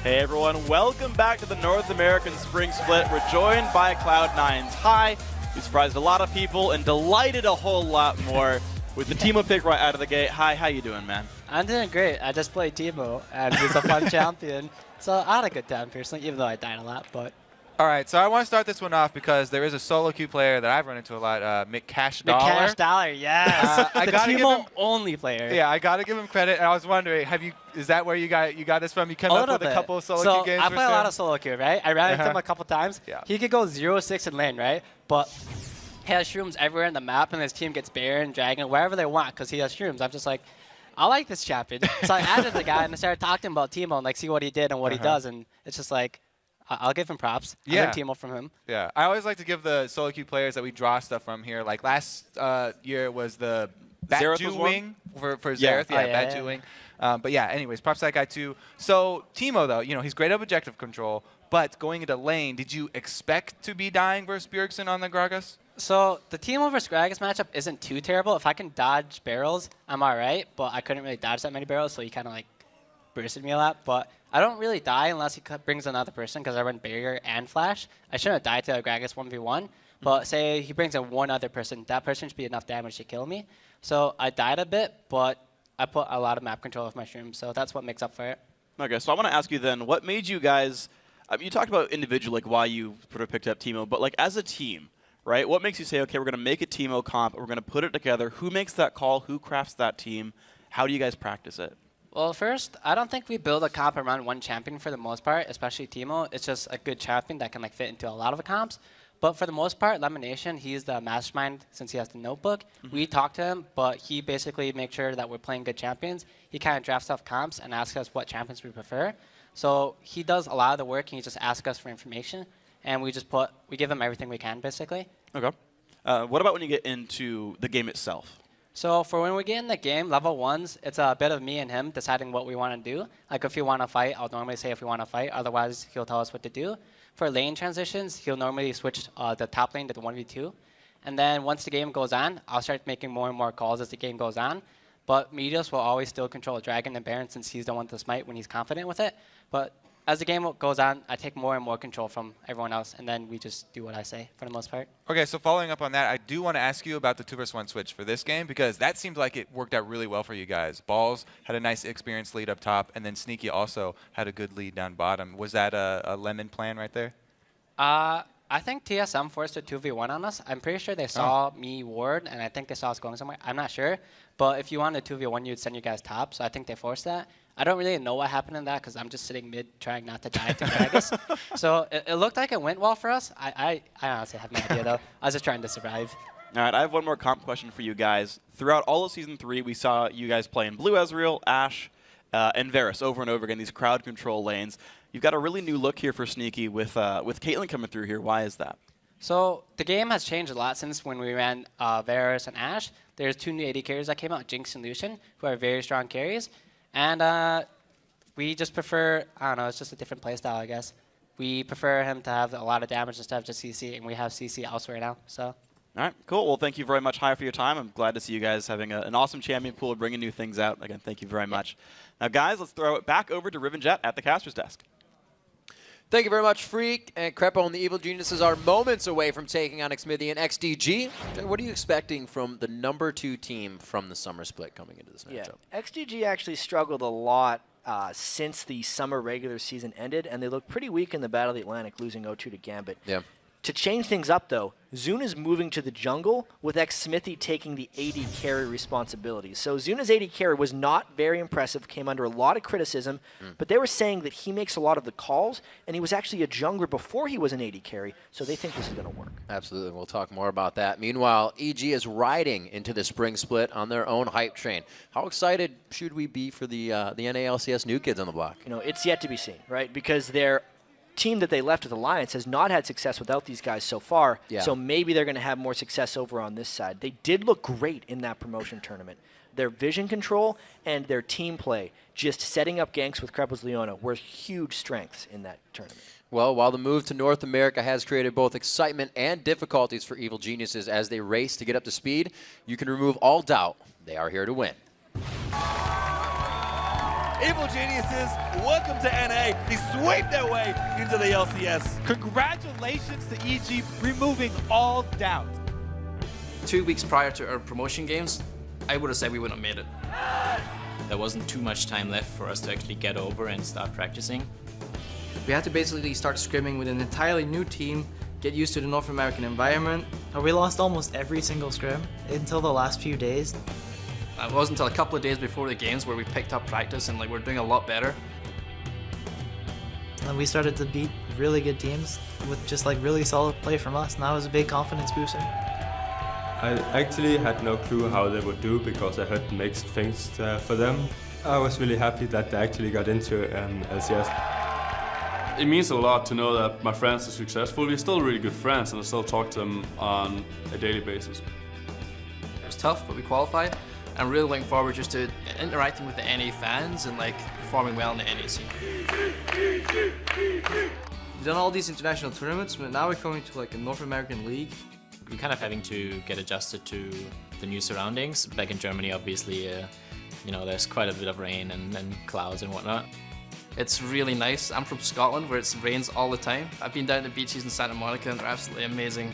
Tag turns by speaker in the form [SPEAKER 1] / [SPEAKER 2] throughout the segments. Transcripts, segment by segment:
[SPEAKER 1] Hey everyone, welcome back to the North American Spring Split. We're joined by Cloud9's High. We surprised a lot of people and delighted a whole lot more with the Teemo pick right out of the gate. Hi, how you doing, man?
[SPEAKER 2] I'm doing great. I just played Teemo, and he's a fun champion. So I had a good time, personally, even though I died a lot. But
[SPEAKER 3] all right, so I want to start this one off because there is a solo queue player that I've run into a lot, McCash Dollar.
[SPEAKER 2] McCash Dollar, yes.
[SPEAKER 3] I
[SPEAKER 2] the
[SPEAKER 3] gotta
[SPEAKER 2] Teemo only player.
[SPEAKER 3] Yeah, I got to give him credit. And I was wondering, is that where you got this from? You came up with a couple of solo queue games?
[SPEAKER 2] So I play a lot of solo queue, right? I ran into him a couple times.
[SPEAKER 3] Yeah.
[SPEAKER 2] He could go 0-6 in lane, right? But he has shrooms everywhere in the map, and his team gets Baron, Dragon, wherever they want, because he has shrooms. I'm just like, I like this champion. So I added the guy, and I started talking to him about Teemo and like see what he did and what he does, and it's just like, I'll give him props.
[SPEAKER 3] Yeah.
[SPEAKER 2] I learned Teemo from him.
[SPEAKER 3] Yeah, I always like to give the solo queue players that we draw stuff from here. Like last year was the Bat Wing for Xerath. Yeah, Wing. But yeah, anyways, props to that guy too. So Teemo though, he's great at objective control, but going into lane, did you expect to be dying versus Bjergsen on the Gragas?
[SPEAKER 2] So the Teemo versus Gragas matchup isn't too terrible. If I can dodge barrels, I'm all right, but I couldn't really dodge that many barrels, so he kind of like bursted me a lot. But I don't really die unless he brings another person because I run barrier and flash. I shouldn't have died to a Gragas 1v1, but say he brings in one other person, that person should be enough damage to kill me. So I died a bit, but I put a lot of map control with my shrooms, so that's what makes up for it.
[SPEAKER 1] Okay, so I want to ask you then, what made you guys, you talked about individually, like why you sort of picked up Teemo, but like as a team, right, what makes you say, okay, we're going to make a Teemo comp, we're going to put it together, who makes that call, who crafts that team, how do you guys practice it?
[SPEAKER 2] Well, first, I don't think we build a comp around one champion for the most part, especially Teemo. It's just a good champion that can like fit into a lot of the comps. But for the most part, Lemonation, he's the mastermind since he has the notebook. We talk to him, but he basically makes sure that we're playing good champions. He kind of drafts off comps and asks us what champions we prefer. So he does a lot of the work, and he just asks us for information. And we give him everything we can, basically.
[SPEAKER 1] Okay. What about when you get into the game itself?
[SPEAKER 2] So for when we get in the game, level 1s, it's a bit of me and him deciding what we want to do. Like if we want to fight, I'll normally say if we want to fight. Otherwise, he'll tell us what to do. For lane transitions, he'll normally switch the top lane to the 1v2. And then once the game goes on, I'll start making more and more calls as the game goes on. But Meteos will always still control Dragon and Baron since he's the one to smite when he's confident with it. But as the game goes on, I take more and more control from everyone else, and then we just do what I say for the most part.
[SPEAKER 3] Okay, so following up on that, I do want to ask you about the 2-1 switch for this game because that seemed like it worked out really well for you guys. Balls had a nice experience lead up top, and then Sneaky also had a good lead down bottom. Was that a lemon plan right there?
[SPEAKER 2] I think TSM forced a 2v1 on us. I'm pretty sure they saw me ward, and I think they saw us going somewhere. I'm not sure. But if you wanted a 2v1, you'd send you guys top, so I think they forced that. I don't really know what happened in that because I'm just sitting mid trying not to die to Gragas. So it looked like it went well for us. I honestly have no idea, though. I was just trying to survive.
[SPEAKER 1] All right, I have one more comp question for you guys. Throughout all of Season 3, we saw you guys playing Blue Ezreal, Ashe, and Varus over and over again, these crowd control lanes. You've got a really new look here for Sneaky with Caitlyn coming through here. Why is that?
[SPEAKER 2] So the game has changed a lot since when we ran Varus and Ashe. There's 2 new AD carries that came out, Jinx and Lucian, who are very strong carries. And we just prefer, I don't know, it's just a different playstyle, I guess. We prefer him to have a lot of damage instead of just CC, and we have CC elsewhere now. So.
[SPEAKER 1] All right, cool. Well, thank you very much, High, for your time. I'm glad to see you guys having an awesome champion pool, bringing new things out. Again, thank you very much. Now, guys, let's throw it back over to Rivenjet at the caster's desk.
[SPEAKER 4] Thank you very much, Freak. And Crepo and the Evil Geniuses are moments away from taking on Xmithy and XDG. What are you expecting from the #2 team from the summer split coming into this matchup?
[SPEAKER 5] XDG actually struggled a lot since the summer regular season ended, and they looked pretty weak in the Battle of the Atlantic, losing 0-2 to Gambit.
[SPEAKER 4] Yeah.
[SPEAKER 5] To change things up, though, Zun is moving to the jungle with Xmithy taking the AD carry responsibilities. So Zuna's AD carry was not very impressive, came under a lot of criticism, but they were saying that he makes a lot of the calls, and he was actually a jungler before he was an AD carry, so they think this is going to work.
[SPEAKER 4] Absolutely. We'll talk more about that. Meanwhile, EG is riding into the spring split on their own hype train. How excited should we be for the NALCS new kids on the block?
[SPEAKER 5] It's yet to be seen, right? Because they're team that they left with Alliance has not had success without these guys so far, so maybe they're going to have more success over on this side. They did look great in that promotion tournament. Their vision control and their team play, just setting up ganks with Krepo's Leona, were huge strengths in that tournament.
[SPEAKER 4] Well, while the move to North America has created both excitement and difficulties for Evil Geniuses as they race to get up to speed, you can remove all doubt. They are here to win.
[SPEAKER 6] Evil Geniuses, welcome to NA. They sweep their way into the LCS.
[SPEAKER 3] Congratulations to EG, removing all doubt.
[SPEAKER 7] 2 weeks prior to our promotion games, I would have said we wouldn't have made it. There wasn't too much time left for us to actually get over and start practicing.
[SPEAKER 8] We had to basically start scrimming with an entirely new team, get used to the North American environment.
[SPEAKER 9] We lost almost every single scrim until the last few days.
[SPEAKER 7] It wasn't until a couple of days before the games where we picked up practice and we're doing a lot better.
[SPEAKER 9] And we started to beat really good teams with just really solid play from us, and that was a big confidence booster.
[SPEAKER 10] I actually had no clue how they would do because I heard mixed things for them. I was really happy that they actually got into LCS.
[SPEAKER 11] It means a lot to know that my friends are successful. We're still really good friends and I still talk to them on a daily basis.
[SPEAKER 7] It was tough, but we qualified. I'm really looking forward just to interacting with the NA fans and performing well in the NA scene.
[SPEAKER 8] We've done all these international tournaments, but now we're coming to a North American league.
[SPEAKER 7] We're kind of having to get adjusted to the new surroundings. Back in Germany, obviously, there's quite a bit of rain and clouds and whatnot. It's really nice. I'm from Scotland, where it rains all the time. I've been down to beaches in Santa Monica, and they're absolutely amazing.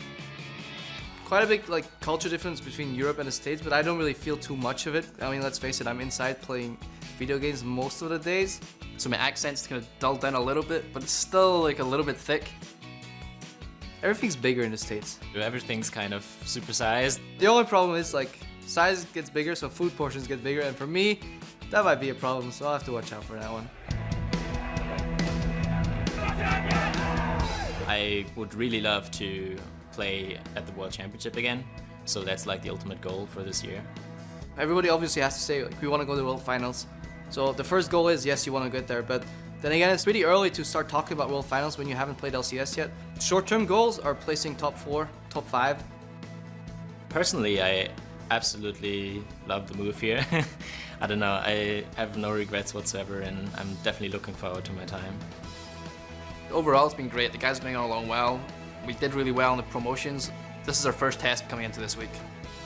[SPEAKER 8] Quite a big culture difference between Europe and the States, but I don't really feel too much of it. I mean, let's face it, I'm inside playing video games most of the days.
[SPEAKER 7] So my accent's kind of dulled down a little bit, but it's still a little bit thick.
[SPEAKER 8] Everything's bigger in the States.
[SPEAKER 7] Everything's kind of supersized.
[SPEAKER 8] The only problem is size gets bigger, so food portions get bigger, and for me, that might be a problem, so I'll have to watch out for that one.
[SPEAKER 7] I would really love to play at the World Championship again, so that's the ultimate goal for this year.
[SPEAKER 8] Everybody obviously has to say we want to go to the World Finals. So the first goal is, yes, you want to get there, but then again, it's pretty early to start talking about World Finals when you haven't played LCS yet. Short-term goals are placing top 4, top 5.
[SPEAKER 7] Personally, I absolutely love the move here. I don't know, I have no regrets whatsoever, and I'm definitely looking forward to my time. Overall, it's been great. The guys are going along well. We did really well in the promotions. This is our first test coming into this week.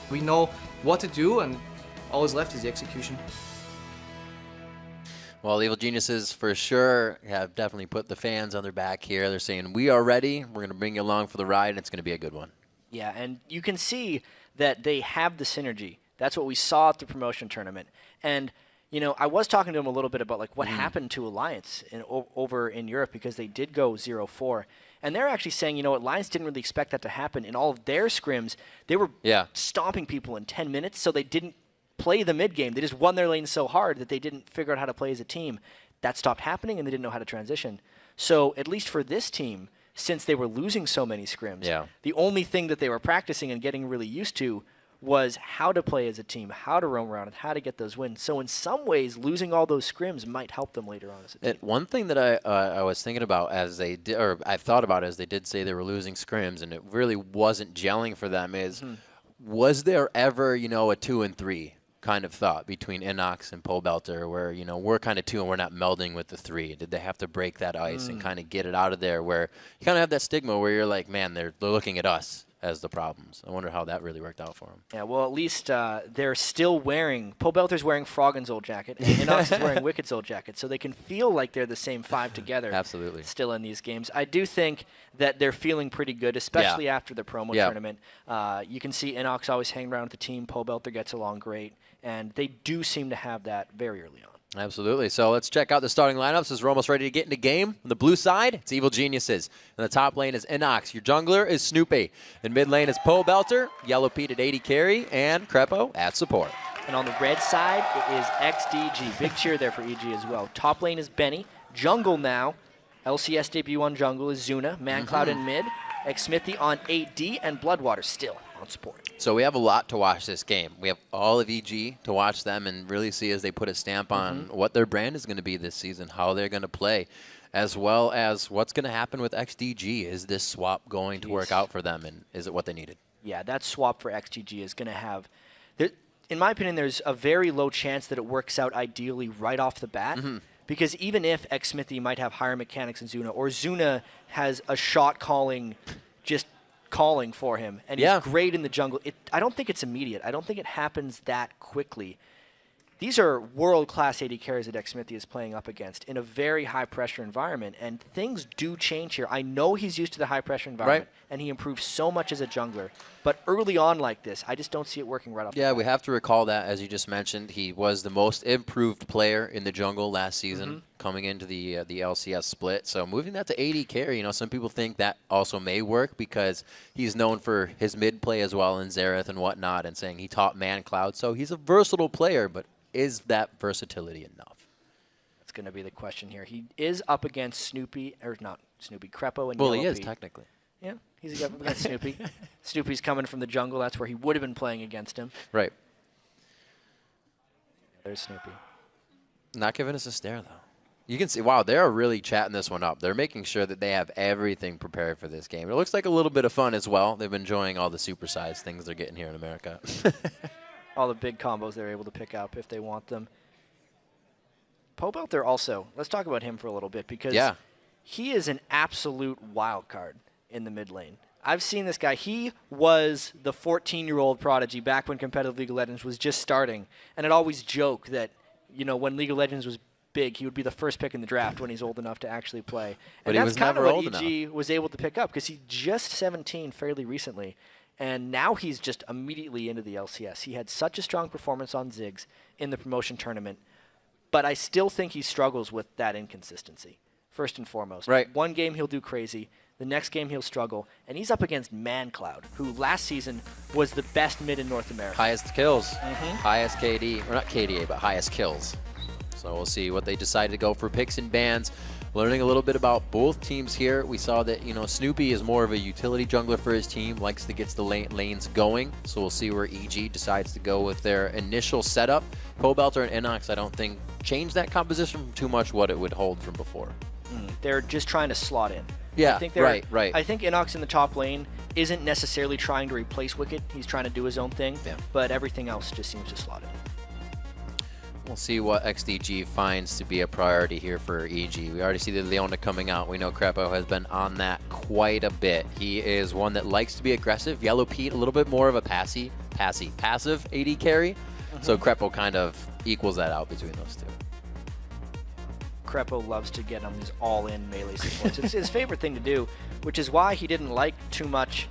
[SPEAKER 8] We know what to do, and all that's left is the execution.
[SPEAKER 4] Well, Evil Geniuses for sure have definitely put the fans on their back here. They're saying, we are ready. We're going to bring you along for the ride, and it's going to be a good one.
[SPEAKER 5] Yeah, and you can see that they have the synergy. That's what we saw at the promotion tournament. And, I was talking to them a little bit about what happened to Alliance over in Europe, because they did go 0-4. And they're actually saying, Alliance didn't really expect that to happen. In all of their scrims, they were stomping people in 10 minutes, so they didn't play the mid game. They just won their lane so hard that they didn't figure out how to play as a team. That stopped happening, and they didn't know how to transition. So at least for this team, since they were losing so many scrims, the only thing that they were practicing and getting really used to was how to play as a team, how to roam around, and how to get those wins. So in some ways, losing all those scrims might help them later on as a team.
[SPEAKER 4] One thing that I was thinking about as they did, or I thought about as they did say they were losing scrims, and it really wasn't gelling for them, is was there ever, a 2 and 3 kind of thought between Inox and Pobelter where, we're kind of 2 and we're not melding with the 3? Did they have to break that ice and kind of get it out of there where you kind of have that stigma where you're like, man, they're looking at us as the problems? I wonder how that really worked out for them.
[SPEAKER 5] Yeah, well, at least they're still wearing, Pobelter's wearing Froggen's old jacket, and Inox is wearing Wicked's old jacket, so they can feel like they're the same 5 together.
[SPEAKER 4] Absolutely.
[SPEAKER 5] Still in these games. I do think that they're feeling pretty good, especially after the promo tournament. You can see Inox always hanging around with the team. Pobelter gets along great, and they do seem to have that very early on.
[SPEAKER 4] Absolutely. So let's check out the starting lineups as we're almost ready to get into game. On the blue side, it's Evil Geniuses. In the top lane is Inox. Your jungler is Snoopy. In mid lane is Pobelter, Yellow Pete at 80 carry, and Crepo at support.
[SPEAKER 5] And on the red side, it is XDG. Big cheer there for EG as well. Top lane is Benny. Jungle now, LCS debut on jungle is Zuna. ManCloud in mid. Xmithy on AD, and Bloodwater still on support.
[SPEAKER 4] So we have a lot to watch this game. We have all of EG to watch them and really see as they put a stamp on what their brand is going to be this season, how they're going to play, as well as what's going to happen with XDG. Is this swap going to work out for them, and is it what they needed?
[SPEAKER 5] Yeah, that swap for XDG is going to have, in my opinion, there's a very low chance that it works out ideally right off the bat. Because even if Xmithy might have higher mechanics than Zuna, or Zuna has a shot calling, just calling for him, and he's great in the jungle, I don't think it's immediate. I don't think it happens that quickly. these are world-class AD carries that xSmithy is playing up against in a very high-pressure environment, and things do change here. I know he's used to the high-pressure environment, and he improves so much as a jungler, but early on like this, I just don't see it working right off the bat.
[SPEAKER 4] We have to recall that, as you just mentioned, he was the most improved player in the jungle last season, coming into the LCS split. So moving that to AD carry, you know, some people think that also may work because he's known for his mid play as well in Xerath and whatnot, and saying he taught ManCloud. So he's a versatile player, but is that versatility enough?
[SPEAKER 5] That's going to be the question here. He is up against Snoopy, or not Snoopy, Crepo and
[SPEAKER 4] Well,
[SPEAKER 5] Yellow
[SPEAKER 4] he is,
[SPEAKER 5] Pete.
[SPEAKER 4] technically.
[SPEAKER 5] Yeah, he's up against Snoopy. Snoopy's coming from the jungle. That's where he would have been playing against him.
[SPEAKER 4] Right.
[SPEAKER 5] There's Snoopy.
[SPEAKER 4] Not giving us a stare, though. You can see, wow, they're really chatting this one up. They're making sure that they have everything prepared for this game. It looks like a little bit of fun as well. They've been enjoying all the supersized things they're getting here in America.
[SPEAKER 5] All the big combos they're able to pick up if they want them. Pobelter also, let's talk about him for a little bit because he is an absolute wild card in the mid lane. I've seen this guy. He was the 14-year-old prodigy back when competitive League of Legends was just starting, and I'd always joke that, you know, when League of Legends was big, he would be the first pick in the draft when he's old enough to actually play.
[SPEAKER 4] But
[SPEAKER 5] and
[SPEAKER 4] that's
[SPEAKER 5] kind of
[SPEAKER 4] old
[SPEAKER 5] what EG
[SPEAKER 4] enough.
[SPEAKER 5] was able to pick up because he's just 17 fairly recently. And now he's just immediately into the LCS. He had such a strong performance on Ziggs in the promotion tournament, but I still think he struggles with that inconsistency, first and foremost.
[SPEAKER 4] Right.
[SPEAKER 5] One game he'll do crazy, the next game he'll struggle, and he's up against ManCloud, who last season was the best mid in North America.
[SPEAKER 4] Highest kills, highest KD, or not KDA, but highest kills. So we'll see what they decide to go for picks and bans. Learning a little bit about both teams here. We saw that, you know, Snoopy is more of a utility jungler for his team, likes to get the lanes going. So we'll see where EG decides to go with their initial setup. Pobelter and Inox, I don't think, changed that composition from too much what it would hold from before.
[SPEAKER 5] They're just trying to slot in.
[SPEAKER 4] Yeah,
[SPEAKER 5] I think
[SPEAKER 4] right.
[SPEAKER 5] I think Inox in the top lane isn't necessarily trying to replace Wicked. He's trying to do his own thing, but everything else just seems to slot in.
[SPEAKER 4] We'll see what XDG finds to be a priority here for EG. We already see the Leona coming out. We know Crepo has been on that quite a bit. He is one that likes to be aggressive. Yellow Pete, a little bit more of a passive AD carry. So Crepo kind of equals that out between those two.
[SPEAKER 5] Crepo loves to get on these all-in melee supports. It's his favorite thing to do, which is why he didn't like too much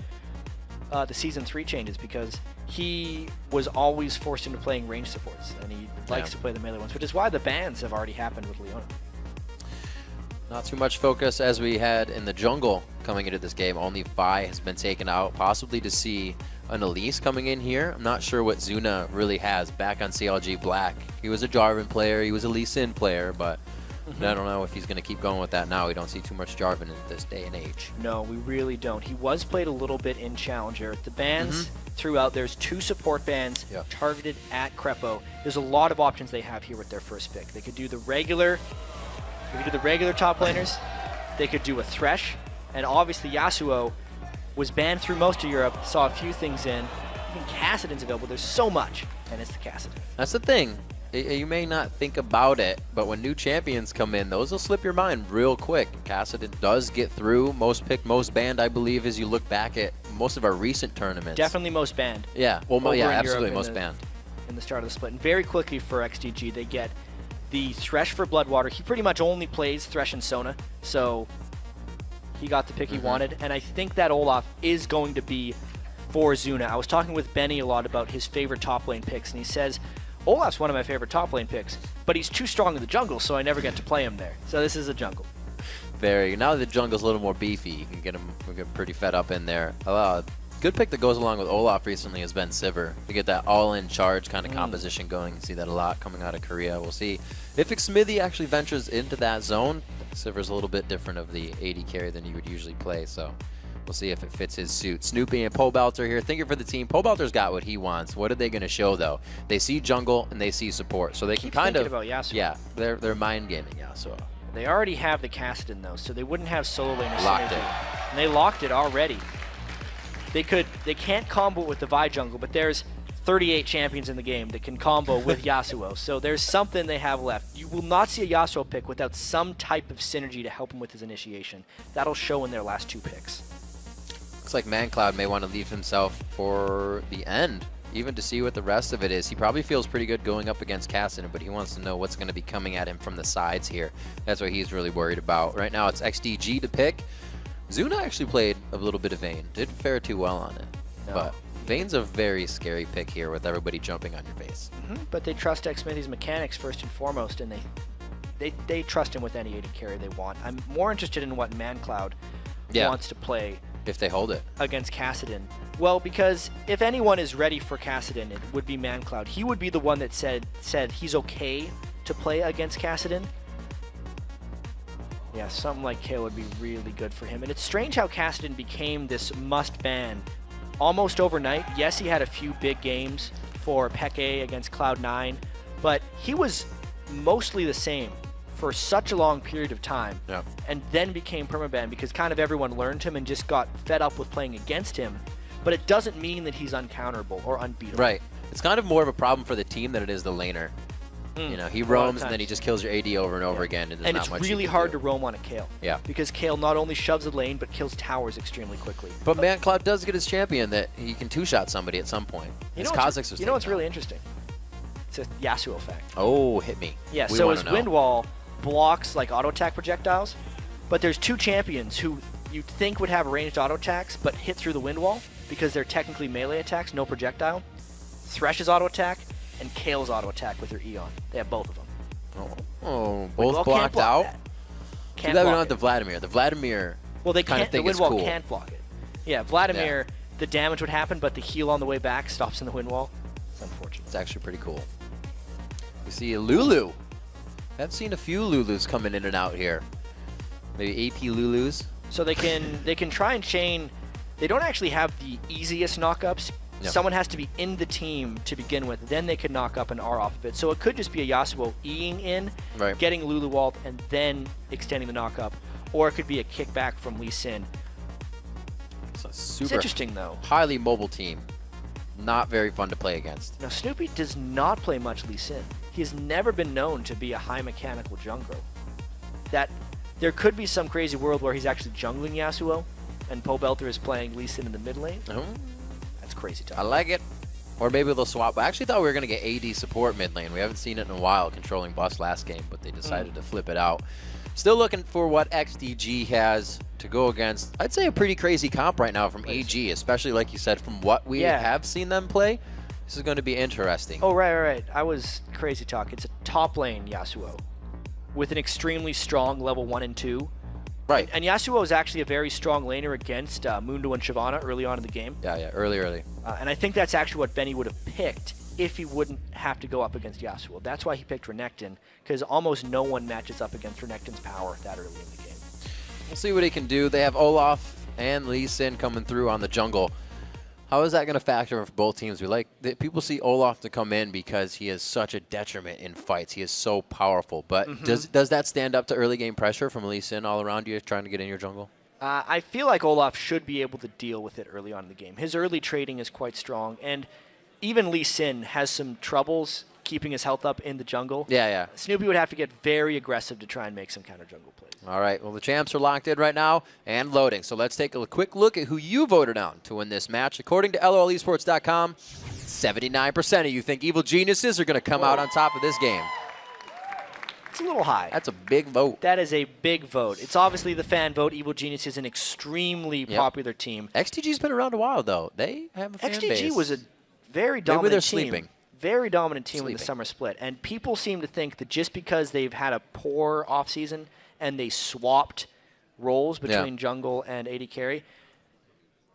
[SPEAKER 5] the Season 3 changes, because he was always forced into playing range supports, and he likes to play the melee ones, which is why the bans have already happened with Leona.
[SPEAKER 4] Not too much focus as we had in the jungle coming into this game. Only Vi has been taken out, possibly to see an Elise coming in here. I'm not sure what Zuna really has back on CLG Black. He was a Jarvan player, he was a Lee Sin player, but I don't know if he's going to keep going with that now. We don't see too much Jarvan in this day and age.
[SPEAKER 5] No, we really don't. He was played a little bit in Challenger. The bans throughout, there's 2 support bans targeted at Crepo. There's a lot of options they have here with their first pick. They could do the regular top laners. They could do a Thresh, and obviously Yasuo was banned through most of Europe, saw a few things in. Even Kassadin's available. There's so much, and it's the Kassadin.
[SPEAKER 4] That's the thing. You may not think about it, but when new champions come in, those will slip your mind real quick. Kassadin does get through. Most picked, most banned, I believe, as you look back at most of our recent tournaments.
[SPEAKER 5] Definitely most banned.
[SPEAKER 4] Yeah, well, yeah, absolutely
[SPEAKER 5] Europe
[SPEAKER 4] most banned.
[SPEAKER 5] In the start of the split. And very quickly for XDG, they get the Thresh for Bloodwater. He pretty much only plays Thresh and Sona, so he got the pick he wanted. And I think that Olaf is going to be for Zuna. I was talking with Benny a lot about his favorite top lane picks, and he says, Olaf's one of my favorite top lane picks, but he's too strong in the jungle, so I never get to play him there. So this is a jungle.
[SPEAKER 4] Now that the jungle's a little more beefy, you can get him pretty fed up in there. Good pick that goes along with Olaf recently has been Sivir. To get that all-in charge kind of composition going. You see that a lot coming out of Korea. We'll see if XDG actually ventures into that zone. Sivir's a little bit different of the AD carry than you would usually play, so we'll see if it fits his suit. Snoopy and Pobelter here. Thinking for the team. Pobelter's got what he wants. What are they going to show, though? They see jungle and they see support, so they can kind of...
[SPEAKER 5] about Yasuo.
[SPEAKER 4] Yeah, they're mind gaming Yasuo.
[SPEAKER 5] They already have the Kassadin, though, so they wouldn't have solo lane or
[SPEAKER 4] Locked
[SPEAKER 5] synergy.
[SPEAKER 4] it.
[SPEAKER 5] And they locked it already. They can't combo with the Vi jungle, but there's 38 champions in the game that can combo with Yasuo, so there's something they have left. You will not see a Yasuo pick without some type of synergy to help him with his initiation. That'll show in their last 2 picks.
[SPEAKER 4] Looks like ManCloud may want to leave himself for the end even to see what the rest of it is. He probably feels pretty good going up against Cassidy, but he wants to know what's going to be coming at him from the sides here. That's what he's really worried about. Right now, it's XDG to pick. Zuna actually played a little bit of Vayne. Didn't fare too well on it. No. But Vayne's a very scary pick here with everybody jumping on your face.
[SPEAKER 5] But they trust Xsmithy's mechanics first and foremost, and they trust him with any AD carry they want. I'm more interested in what ManCloud wants to play.
[SPEAKER 4] If they hold it.
[SPEAKER 5] Against Cassidy. Well, because if anyone is ready for Cassidy, it would be ManCloud. He would be the one that said he's okay to play against Cassidy. Yeah, something like KO would be really good for him. And it's strange how Cassidy became this must-ban almost overnight. Yes, he had a few big games for Peke against Cloud9, but he was mostly the same for such a long period of time, and then became permaban because kind of everyone learned him and just got fed up with playing against him. But it doesn't mean that he's uncounterable or unbeatable.
[SPEAKER 4] Right. It's kind of more of a problem for the team than it is the laner. You know, he roams and then he just kills your AD over and over again.
[SPEAKER 5] And it's really hard to roam on a Kayle.
[SPEAKER 4] Yeah.
[SPEAKER 5] Because Kayle not only shoves the lane, but kills towers extremely quickly.
[SPEAKER 4] But ManCloud does get his champion that he can two-shot somebody at some point.
[SPEAKER 5] You know what's really interesting? It's a Yasuo effect.
[SPEAKER 4] Oh, hit me.
[SPEAKER 5] Yeah, so his wind wall blocks like auto attack projectiles, but there's two champions who you'd think would have ranged auto attacks but hit through the wind wall because they're technically melee attacks, no projectile. Thresh's auto attack and Kayle's auto attack with her Eon. They have both of them.
[SPEAKER 4] Oh, both blocked out? Too bad we don't have the Vladimir. The Vladimir
[SPEAKER 5] they
[SPEAKER 4] kind
[SPEAKER 5] can't,
[SPEAKER 4] of thing
[SPEAKER 5] the wind
[SPEAKER 4] is
[SPEAKER 5] wall
[SPEAKER 4] cool.
[SPEAKER 5] can't block it. Yeah, Vladimir, the damage would happen, but the heal on the way back stops in the wind wall. It's unfortunate.
[SPEAKER 4] It's actually pretty cool. We see a Lulu. I've seen a few Lulus coming in and out here. Maybe AP Lulus.
[SPEAKER 5] So they can try and chain. They don't actually have the easiest knockups.
[SPEAKER 4] No.
[SPEAKER 5] Someone has to be in the team to begin with. Then they can knock up an R off of it. So it could just be a Yasuo E-ing in, getting Lulu walled, and then extending the knockup. Or it could be a kickback from Lee Sin.
[SPEAKER 4] It's
[SPEAKER 5] interesting, though.
[SPEAKER 4] Highly mobile team. Not very fun to play against.
[SPEAKER 5] Now, Snoopy does not play much Lee Sin. He has never been known to be a high mechanical jungler. That there could be some crazy world where he's actually jungling Yasuo, and Pobelter is playing Lee Sin in the mid lane. That's crazy talk.
[SPEAKER 4] I like it. Or maybe they'll swap. I actually thought we were going to get AD support mid lane. We haven't seen it in a while, controlling Bust last game, but they decided to flip it out. Still looking for what XDG has to go against. I'd say a pretty crazy comp right now from AG, especially like you said, from what we have seen them play. This is going to be interesting.
[SPEAKER 5] Oh, right. I was crazy talk. It's a top lane Yasuo with an extremely strong level 1 and 2.
[SPEAKER 4] Right.
[SPEAKER 5] And Yasuo is actually a very strong laner against Mundo and Shyvana early on in the game.
[SPEAKER 4] Yeah, early.
[SPEAKER 5] And I think that's actually what Benny would have picked if he wouldn't have to go up against Yasuo. That's why he picked Renekton, because almost no one matches up against Renekton's power that early in the game.
[SPEAKER 4] We'll see what he can do. They have Olaf and Lee Sin coming through on the jungle. How is that going to factor for both teams? People see Olaf to come in because he is such a detriment in fights. He is so powerful. But does that stand up to early game pressure from Lee Sin all around you trying to get in your jungle?
[SPEAKER 5] I feel like Olaf should be able to deal with it early on in the game. His early trading is quite strong, and even Lee Sin has some troubles keeping his health up in the jungle.
[SPEAKER 4] Yeah.
[SPEAKER 5] Snoopy would have to get very aggressive to try and make some counter jungle plays.
[SPEAKER 4] All right, well, the champs are locked in right now and loading. So let's take a quick look at who you voted on to win this match. According to LOLesports.com, 79% of you think Evil Geniuses are going to come out on top of this game.
[SPEAKER 5] It's a little high.
[SPEAKER 4] That's a big vote.
[SPEAKER 5] That is a big vote. It's obviously the fan vote. Evil Genius is an extremely popular team.
[SPEAKER 4] XDG's been around a while, though. They have a fan base.
[SPEAKER 5] XDG was a very dominant team.
[SPEAKER 4] Sleeping.
[SPEAKER 5] Very dominant team in the summer split. And people seem to think that just because they've had a poor offseason and they swapped roles between jungle and AD carry,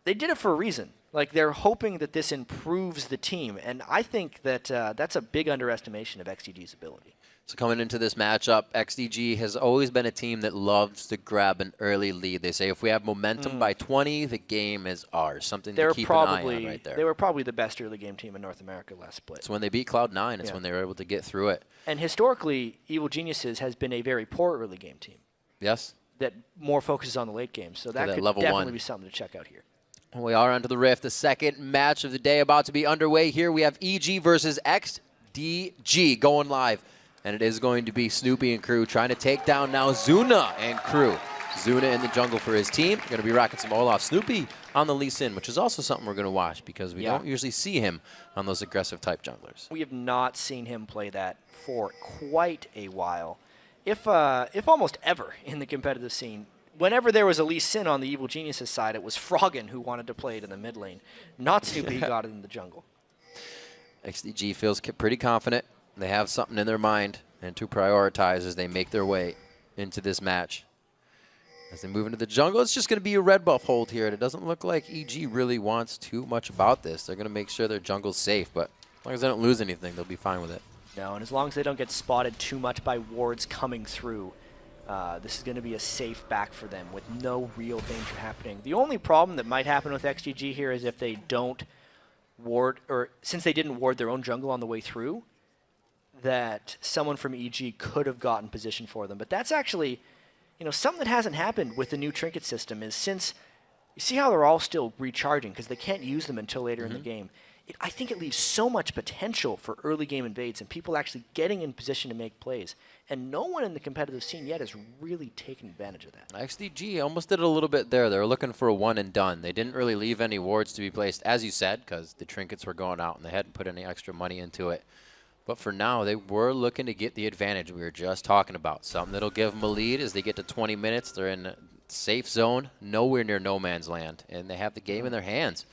[SPEAKER 5] they did it for a reason. Like, they're hoping that this improves the team. And I think that that's a big underestimation of XDG's ability.
[SPEAKER 4] So coming into this matchup, XDG has always been a team that loves to grab an early lead. They say if we have momentum by 20, the game is ours. Something to keep an eye on right there.
[SPEAKER 5] They were probably the best early game team in North America last split.
[SPEAKER 4] It's when they beat Cloud9. It's when they were able to get through it.
[SPEAKER 5] And historically, Evil Geniuses has been a very poor early game team.
[SPEAKER 4] Yes.
[SPEAKER 5] That more focuses on the late game. So that could definitely be something to check out here.
[SPEAKER 4] We are onto the Rift. The second match of the day about to be underway here. We have EG versus XDG going live. And it is going to be Snoopy and crew trying to take down now Zuna and crew. Zuna in the jungle for his team. Going to be rocking some Olaf. Snoopy on the Lee Sin, which is also something we're going to watch because we don't usually see him on those aggressive type junglers.
[SPEAKER 5] We have not seen him play that for quite a while, if almost ever in the competitive scene. Whenever there was a Lee Sin on the Evil Geniuses side, it was Froggen who wanted to play it in the mid lane, not Snoopy who got it in the jungle.
[SPEAKER 4] XDG feels pretty confident. They have something in their mind and to prioritize as they make their way into this match. As they move into the jungle, it's just going to be a red buff hold here, and it doesn't look like EG really wants too much about this. They're going to make sure their jungle's safe, but as long as they don't lose anything, they'll be fine with it.
[SPEAKER 5] No, and as long as they don't get spotted too much by wards coming through, this is going to be a safe back for them with no real danger happening. The only problem that might happen with XDG here is if they don't ward, or since they didn't ward their own jungle on the way through, that someone from EG could have gotten position for them. But that's actually, you know, something that hasn't happened with the new trinket system is since, you see how they're all still recharging because they can't use them until later in the game. I think it leaves so much potential for early game invades and people actually getting in position to make plays. And no one in the competitive scene yet has really taken advantage of that.
[SPEAKER 4] XDG almost did it a little bit there. They were looking for a one and done. They didn't really leave any wards to be placed, as you said, because the trinkets were going out and they hadn't put any extra money into it. But for now, they were looking to get the advantage we were just talking about. Something that'll give them a lead as they get to 20 minutes. They're in a safe zone, nowhere near no man's land, and they have the game in their hands.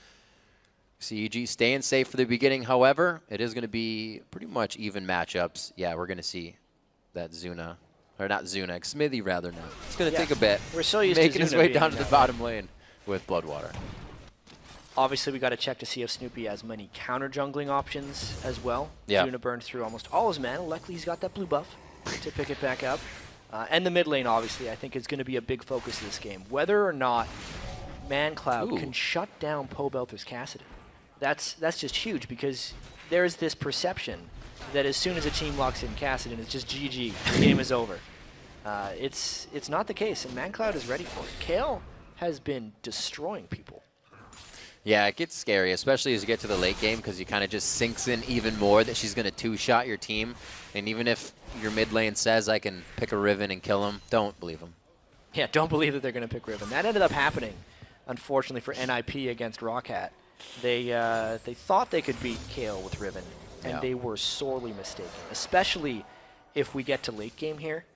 [SPEAKER 4] CEG staying safe for the beginning. However, it is going to be pretty much even matchups. Yeah, we're going to see that Zuna, or not Zuna, Smithy rather now. It's going to take a bit.
[SPEAKER 5] We're so used
[SPEAKER 4] making
[SPEAKER 5] to
[SPEAKER 4] his way down to the bottom lane with Bloodwater.
[SPEAKER 5] Obviously, we got to check to see if Snoopy has many counter jungling options as well.
[SPEAKER 4] Yeah.
[SPEAKER 5] Zuna burned through almost all his mana. Luckily, he's got that blue buff to pick it back up. And the mid lane, obviously, I think is going to be a big focus of this game. Whether or not ManCloud can shut down Pobelter's Kassadin. That's just huge because there's this perception that as soon as a team locks in Kassadin, it's just GG. The game is over. It's not the case, and ManCloud is ready for it. Kale has been destroying people.
[SPEAKER 4] Yeah, it gets scary, especially as you get to the late game because you kind of just sinks in even more that she's going to two-shot your team. And even if your mid lane says, I can pick a Riven and kill him, don't believe him.
[SPEAKER 5] Yeah, don't believe that they're going to pick Riven. That ended up happening, unfortunately, for NIP against Rockhat. They thought they could beat Kale with Riven, and they were sorely mistaken, especially if we get to late game here.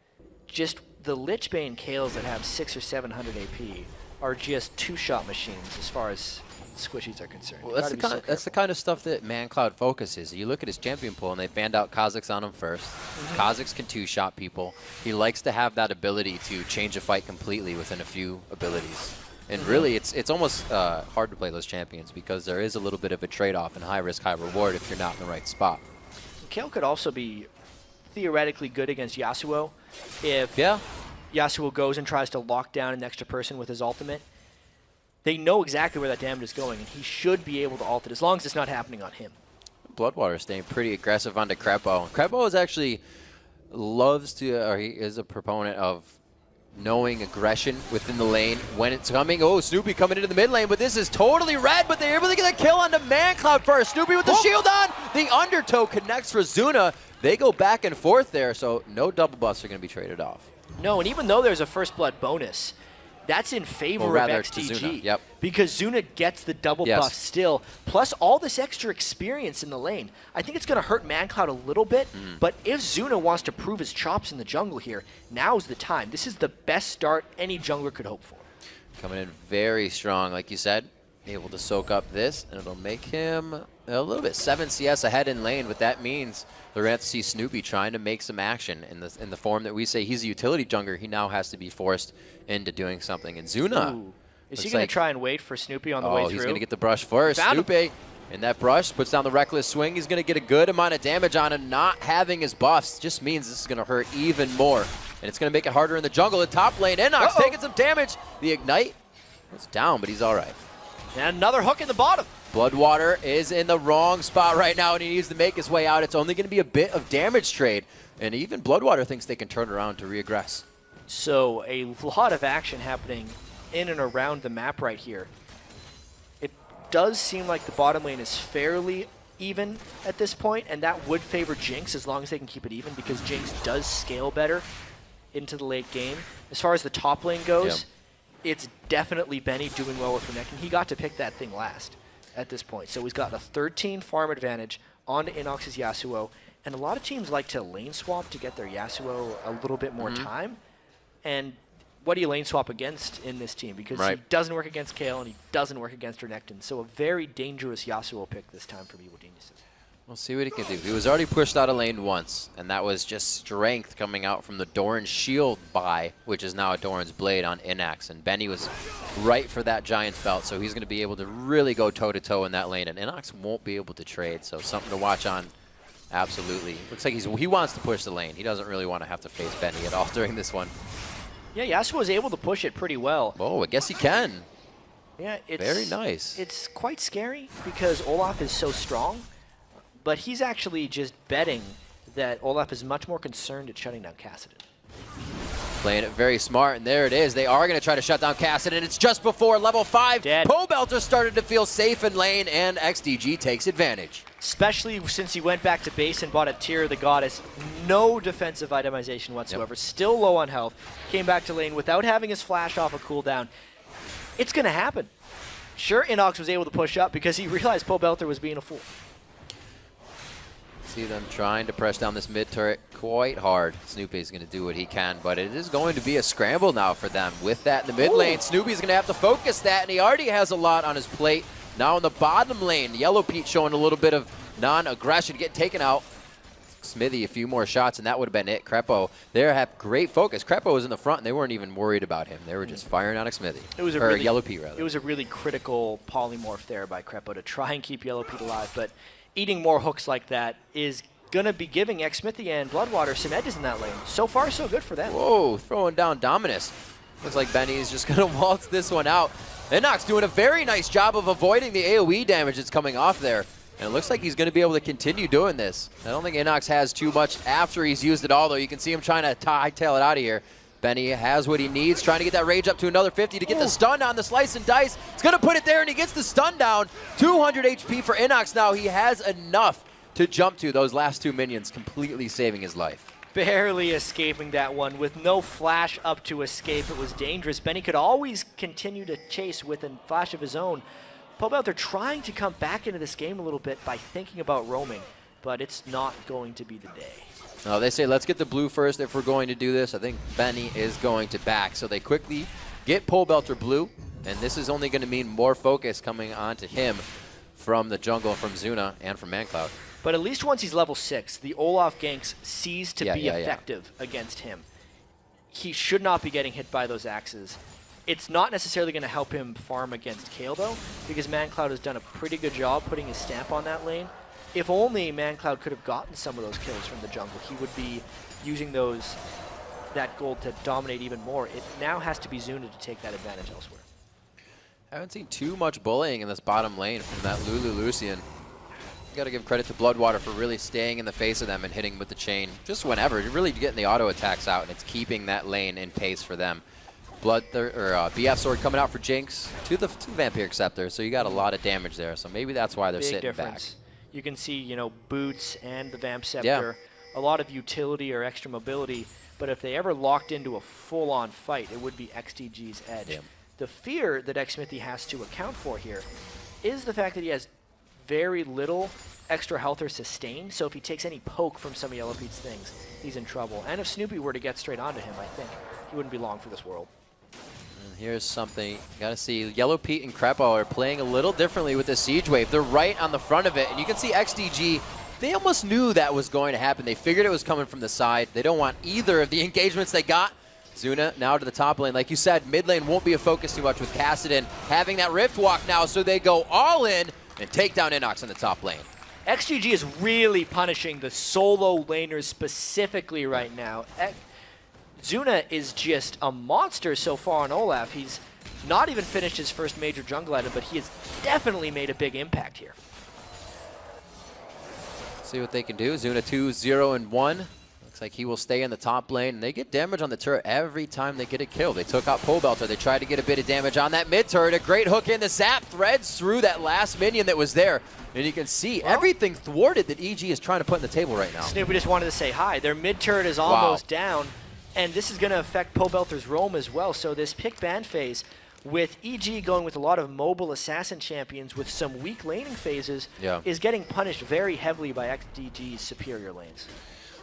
[SPEAKER 5] Just the Lichbane Kales that have 600 or 700 AP are just two-shot machines as far as squishies are concerned.
[SPEAKER 4] Well, that's the kind of stuff that ManCloud focuses. You look at his champion pool, and they banned out Kha'Zix on him first. Kha'Zix can two-shot people. He likes to have that ability to change a fight completely within a few abilities. And really, it's almost hard to play those champions because there is a little bit of a trade-off in high risk, high reward if you're not in the right spot.
[SPEAKER 5] Kale could also be theoretically good against Yasuo if Yasuo goes and tries to lock down an extra person with his ultimate. They know exactly where that damage is going, and he should be able to ult it as long as it's not happening on him.
[SPEAKER 4] Bloodwater is staying pretty aggressive onto Krepo. Krepo is actually loves to, or he is a proponent of knowing aggression within the lane when it's coming. Oh, Snoopy coming into the mid lane, but this is totally red, but they're able to get a kill onto ManCloud first. Snoopy with the shield on. The undertow connects for Zuna. They go back and forth there, so no double buffs are going to be traded off.
[SPEAKER 5] No, and even though there's a first blood bonus, that's in favor of XDG because Zuna gets the double buff still, plus all this extra experience in the lane. I think it's going to hurt ManCloud a little bit, but if Zuna wants to prove his chops in the jungle here, now's the time. This is the best start any jungler could hope for.
[SPEAKER 4] Coming in very strong, like you said, able to soak up this, and it'll make him a little bit 7 CS ahead in lane, but that means they're going to have to see Snoopy trying to make some action in the form that we say he's a utility jungler. He now has to be forced into doing something. And Zuna,
[SPEAKER 5] is he going to try and wait for Snoopy on the way through?
[SPEAKER 4] He's going to get the brush first. Snoopy, and that brush puts down the reckless swing. He's going to get a good amount of damage on him. Not having his buffs just means this is going to hurt even more. And it's going to make it harder in the jungle. The top lane, Enox taking some damage. The Ignite was down, but he's all right.
[SPEAKER 5] And another hook in the bottom.
[SPEAKER 4] Bloodwater is in the wrong spot right now, and he needs to make his way out. It's only going to be a bit of damage trade. And even Bloodwater thinks they can turn around to reaggress.
[SPEAKER 5] So a lot of action happening in and around the map right here. It does seem like the bottom lane is fairly even at this point, and that would favor Jinx as long as they can keep it even because Jinx does scale better into the late game. As far as the top lane goes, it's definitely Benny doing well with Renekton. He got to pick that thing last at this point. So he's got a 13 farm advantage on Inox's Yasuo. And a lot of teams like to lane swap to get their Yasuo a little bit more time. And what do you lane swap against in this team? Because he doesn't work against Kayle and he doesn't work against Renekton. So a very dangerous Yasuo pick this time from Evil Geniuses.
[SPEAKER 4] We'll see what he can do. He was already pushed out of lane once, and that was just strength coming out from the Doran's shield buy, which is now a Doran's blade on Inox. And Benny was right for that Giant's belt, so he's going to be able to really go toe-to-toe in that lane. And Inox won't be able to trade, so something to watch on. Absolutely. Looks like he wants to push the lane. He doesn't really want to have to face Benny at all during this one.
[SPEAKER 5] Yeah, Yasuo was able to push it pretty well.
[SPEAKER 4] Oh, I guess he can.
[SPEAKER 5] Yeah, it's
[SPEAKER 4] very nice.
[SPEAKER 5] It's quite scary because Olaf is so strong. But he's actually just betting that Olaf is much more concerned at shutting down Kassadin.
[SPEAKER 4] Playing it very smart, and there it is. They are going to try to shut down Kassadin. It's just before level 5. Pobelter started to feel safe in lane, and XDG takes advantage.
[SPEAKER 5] Especially since he went back to base and bought a Tear of the Goddess. No defensive itemization whatsoever. Still low on health. Came back to lane without having his flash off a cooldown. It's going to happen. Sure, Inox was able to push up because he realized Pobelter was being a fool.
[SPEAKER 4] See them trying to press down this mid turret quite hard. Snoopy's going to do what he can, but it is going to be a scramble now for them. With that in the mid lane, Snoopy's going to have to focus that, and he already has a lot on his plate. Now in the bottom lane, Yellow Pete showing a little bit of non-aggression, getting taken out. Smithy a few more shots, and that would have been it. Krepo, they have great focus. Krepo was in the front, and they weren't even worried about him. They were just firing out Smithy.
[SPEAKER 5] It was
[SPEAKER 4] Yellow Pete, rather.
[SPEAKER 5] It was a really critical polymorph there by Krepo to try and keep Yellow Pete alive, but eating more hooks like that is going to be giving Xsmithy and Bloodwater some edges in that lane. So far, so good for them.
[SPEAKER 4] Whoa, throwing down Dominus. Looks like Benny is just going to waltz this one out. Inox doing a very nice job of avoiding the AoE damage that's coming off there. And it looks like he's going to be able to continue doing this. I don't think Inox has too much after he's used it all, though. You can see him trying to hightail it out of here. Benny has what he needs, trying to get that rage up to another 50 to get the stun on the slice and dice. He's going to put it there, and he gets the stun down. 200 HP for Inox now. He has enough to jump to those last two minions, completely saving his life.
[SPEAKER 5] Barely escaping that one with no flash up to escape. It was dangerous. Benny could always continue to chase with a flash of his own. Pobelter trying to come back into this game a little bit by thinking about roaming, but it's not going to be the day.
[SPEAKER 4] No, they say let's get the blue first if we're going to do this. I think Benny is going to back, so they quickly get Pobelter blue, and this is only going to mean more focus coming onto him from the jungle, from Zuna, and from ManCloud.
[SPEAKER 5] But at least once he's level 6, the Olaf ganks cease to be effective against him. He should not be getting hit by those axes. It's not necessarily going to help him farm against Kayle, though, because ManCloud has done a pretty good job putting his stamp on that lane. If only ManCloud could have gotten some of those kills from the jungle, he would be using that gold to dominate even more. It now has to be Zuna to take that advantage elsewhere.
[SPEAKER 4] I haven't seen too much bullying in this bottom lane from that Lulu Lucian. Got to give credit to Bloodwater for really staying in the face of them and hitting with the chain just whenever. You're really getting the auto attacks out, and it's keeping that lane in pace for them. BF Sword coming out for Jinx to the Vampiric Scepter, so you got a lot of damage there. So maybe that's why they're sitting back.
[SPEAKER 5] You can see, you know, Boots and the Vamp Scepter, a lot of utility or extra mobility, but if they ever locked into a full-on fight, it would be XDG's edge. The fear that Xsmithy has to account for here is the fact that he has very little extra health or sustain, so if he takes any poke from some of Yellow Pete's things, he's in trouble. And if Snoopy were to get straight onto him, I think he wouldn't be long for this world.
[SPEAKER 4] And here's something you got to see. Yellow Pete and Krepo are playing a little differently with the Siege Wave. They're right on the front of it, and you can see XDG, they almost knew that was going to happen. They figured it was coming from the side. They don't want either of the engagements they got. Zuna now to the top lane. Like you said, mid lane won't be a focus too much with Kassadin having that Rift Walk now, so they go all in and take down Inox in the top lane.
[SPEAKER 5] XGG is really punishing the solo laners specifically right now. Zuna is just a monster so far on Olaf. He's not even finished his first major jungle item, but he has definitely made a big impact here.
[SPEAKER 4] See what they can do. Zuna 2-0-1. Looks like he will stay in the top lane, and they get damage on the turret every time they get a kill. They took out Pobelter. They tried to get a bit of damage on that mid turret. A great hook in. The zap threads through that last minion that was there. And you can see everything thwarted that EG is trying to put on the table right now.
[SPEAKER 5] Snoopy just wanted to say hi. Their mid turret is almost down, And this is going to affect Pobelter's roam as well. So this pick ban phase, with EG going with a lot of mobile assassin champions with some weak laning phases, is getting punished very heavily by XDG's superior lanes.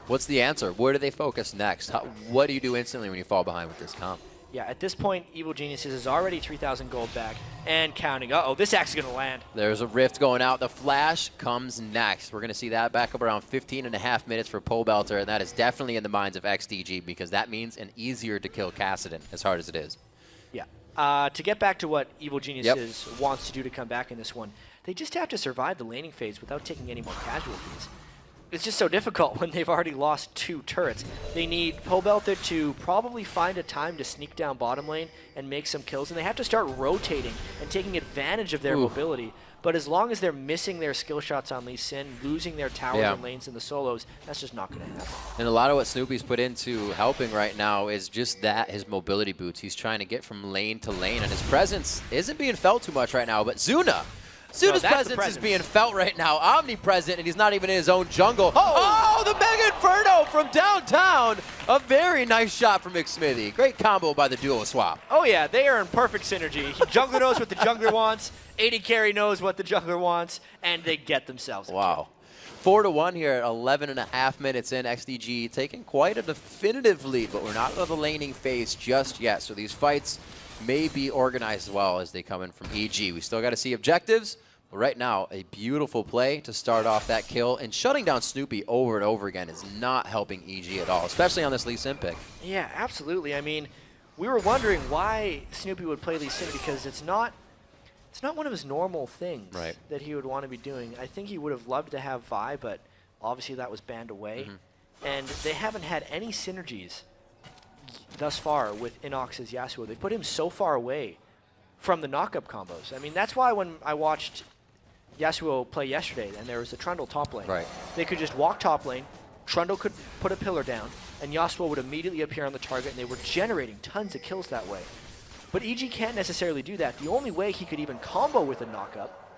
[SPEAKER 4] What's the answer? Where do they focus next? What do you do instantly when you fall behind with this comp?
[SPEAKER 5] Yeah, at this point, Evil Geniuses is already 3,000 gold back and counting. Uh-oh, this axe is going to land.
[SPEAKER 4] There's a rift going out. The flash comes next. We're going to see that back up around 15.5 minutes for Pobelter, and that is definitely in the minds of XDG because that means an easier to kill Kassadin, as hard as it is.
[SPEAKER 5] Yeah. To get back to what Evil Geniuses wants to do to come back in this one, they just have to survive the laning phase without taking any more casualties. It's just so difficult when they've already lost 2 turrets. They need Pobelter to probably find a time to sneak down bottom lane and make some kills, and they have to start rotating and taking advantage of their mobility. But as long as they're missing their skill shots on Lee Sin, losing their towers and lanes in the solos, that's just not going to happen. And
[SPEAKER 4] a lot of what Snoopy's put into helping right now is just that, his mobility boots. He's trying to get from lane to lane, and his presence isn't being felt too much right now, but Zuna's presence is being felt right now, omnipresent, and he's not even in his own jungle. Oh, the Mega Inferno from downtown. A very nice shot from McSmithy. Great combo by the duo swap.
[SPEAKER 5] Oh yeah, they are in perfect synergy. Jungler knows what the jungler wants, AD carry knows what the jungler wants, and they get themselves a kill.
[SPEAKER 4] 4-1 here at 11.5 minutes in. XDG taking quite a definitive lead, but we're not out of the laning phase just yet, so these fights may be organized well as they come in from EG. We still got to see objectives. But right now, a beautiful play to start off that kill, and shutting down Snoopy over and over again is not helping EG at all, especially on this Lee Sin pick.
[SPEAKER 5] Yeah, absolutely. I mean, we were wondering why Snoopy would play Lee Sin because it's not one of his normal things that he would want to be doing. I think he would have loved to have Vi, but obviously that was banned away. And they haven't had any synergies thus far with Inox's Yasuo. They put him so far away from the knock-up combos. I mean, that's why when I watched Yasuo play yesterday and there was a Trundle top lane, they could just walk top lane, Trundle could put a pillar down, and Yasuo would immediately appear on the target, and they were generating tons of kills that way. But EG can't necessarily do that. The only way he could even combo with a knock-up